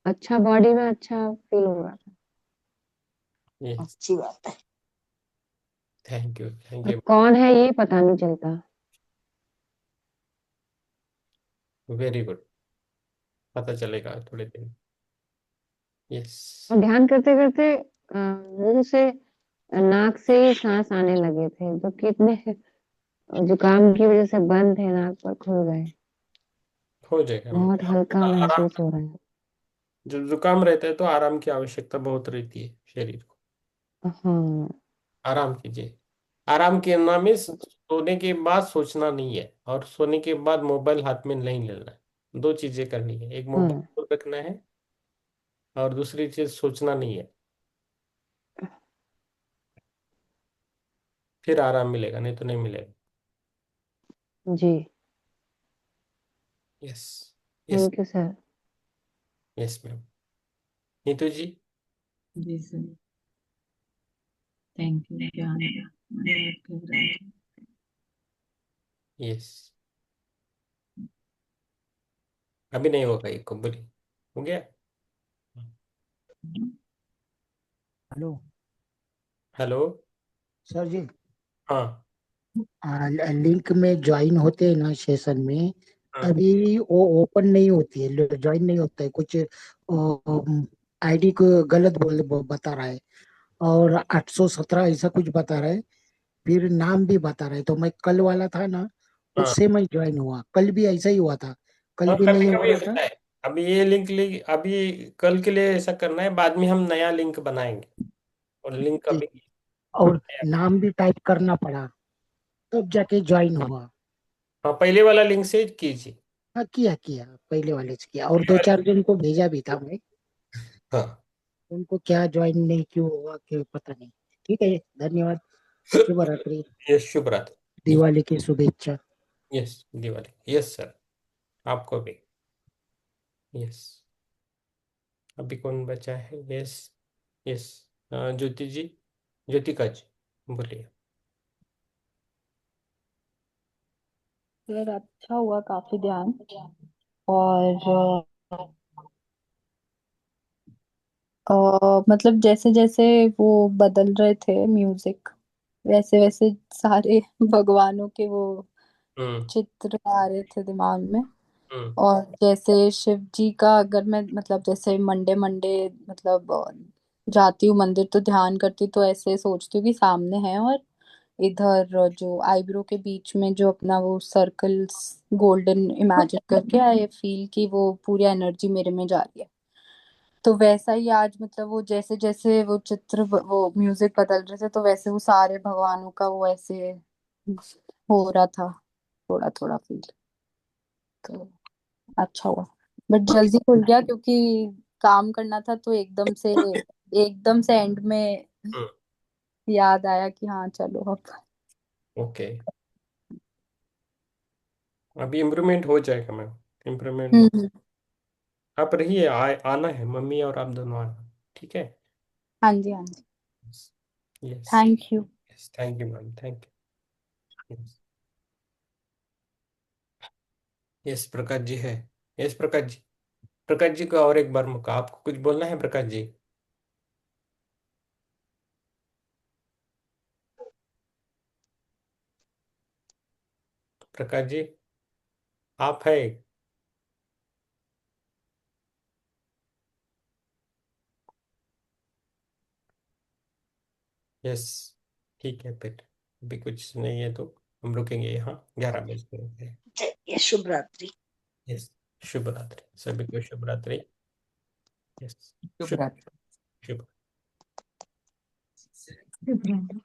अच्छा बॉडी में अच्छा फील हो रहा था। यस, अच्छी बात है। थैंक यू, थैंक और यू। कौन है ये पता नहीं चलता। वेरी गुड, पता चलेगा थोड़े दिन। यस। और ध्यान करते करते मुंह से, नाक से ही सांस आने लगे थे, जो कि इतने जुकाम की वजह से बंद थे, नाक पर खुल गए। हो जाएगा मैम, बहुत हल्का आराम, महसूस हो रहा है। जब जुकाम रहता है तो आराम की आवश्यकता बहुत रहती है शरीर को। हाँ। आराम कीजिए, आराम करना में सोने के बाद सोचना नहीं है, और सोने के बाद मोबाइल हाथ में नहीं लेना है। दो चीजें करनी है, एक हाँ मोबाइल को रखना है, और दूसरी चीज सोचना नहीं है, फिर आराम मिलेगा, नहीं तो नहीं मिलेगा। जी। Yes. Yes. Thank you sir. Yes ma'am. Neetu ji. जी सर, थैंक यू ज्ञान कर रहे हैं। यस, अभी नहीं होगा, ये को बोली, हो गया। Hello hello. सर जी। हाँ। लिंक में ज्वाइन होते हैं ना सेशन में, हाँ। तभी वो ओपन नहीं होती है, ज्वाइन नहीं होता है, कुछ आईडी को गलत बता रहा है, और 817 ऐसा कुछ बता रहा है, फिर नाम भी बता रहा है। तो मैं कल वाला था ना, हाँ। उससे मैं ज्वाइन हुआ, कल भी ऐसा ही हुआ था, कल हाँ, भी कभी नहीं हो कभी रहा था। होता है। अभी ये लिंक अभी कल के लिए ऐसा करना है, बाद में हम नया लिंक बनाएंगे, और लिंक जी, अभी और नया। नाम भी टाइप करना पड़ा, तब जाके ज्वाइन हुआ। हाँ, पहले वाला लिंक से कीजिए। हाँ, किया किया, पहले वाले से किया, और पहले दो वाले। चार जन को भेजा भी था मैं, हाँ। उनको क्या ज्वाइन नहीं क्यों हुआ, क्यों पता नहीं। ठीक है, धन्यवाद। शुभ रात्रि। यस, शुभ रात्रि। दिवाली की शुभेच्छा। यस, दिवाली, यस सर, आपको भी। यस, अभी कौन बचा है? यस। यस, ज्योति जी, ज्योतिका जी, बोलिए। सर अच्छा हुआ काफी ध्यान। और मतलब जैसे जैसे वो बदल रहे थे म्यूजिक, वैसे वैसे सारे भगवानों के वो हम्म। चित्र आ रहे थे दिमाग में। हम्म। और जैसे शिव जी का, अगर मैं मतलब जैसे मंडे मंडे मतलब जाती हूँ मंदिर तो ध्यान करती हूँ, तो ऐसे सोचती हूँ कि सामने है, और इधर जो आईब्रो के बीच में जो अपना वो सर्कल्स गोल्डन इमेजिन करके आई फील कि वो पूरी एनर्जी मेरे में जा रही है। तो वैसा ही आज मतलब वो जैसे जैसे वो चित्र वो म्यूजिक बदल रहे थे, तो वैसे वो सारे भगवानों का वो ऐसे हो रहा था, थोड़ा थोड़ा फील। तो अच्छा हुआ, बट जल्दी खुल गया क्योंकि काम करना था, तो एकदम से एंड में हम्म। याद आया कि हाँ चलो अब। ओके, अभी इम्प्रूवमेंट हो जाएगा मैम, इम्प्रूवमेंट। हम्म। आप रहिए, आना है, मम्मी और आप दोनों आना, ठीक है। हाँ जी हाँ जी। Yes. Thank you. Yes, thank you ma'am, thank you. Yes Prakash ji है। यस प्रकाश जी। प्रकाश जी को और एक बार मौका, आपको कुछ बोलना है प्रकाश जी? प्रकाश जी आप है? यस ठीक है, फिर अभी कुछ नहीं है तो हम रुकेंगे यहाँ, 11 बज गए। चलिए, शुभ रात्रि। यस, शुभ रात्रि सभी को, शुभ रात्रि। यस, शुभ शुभ रात्रि। शुभ। शुभ रात्रि।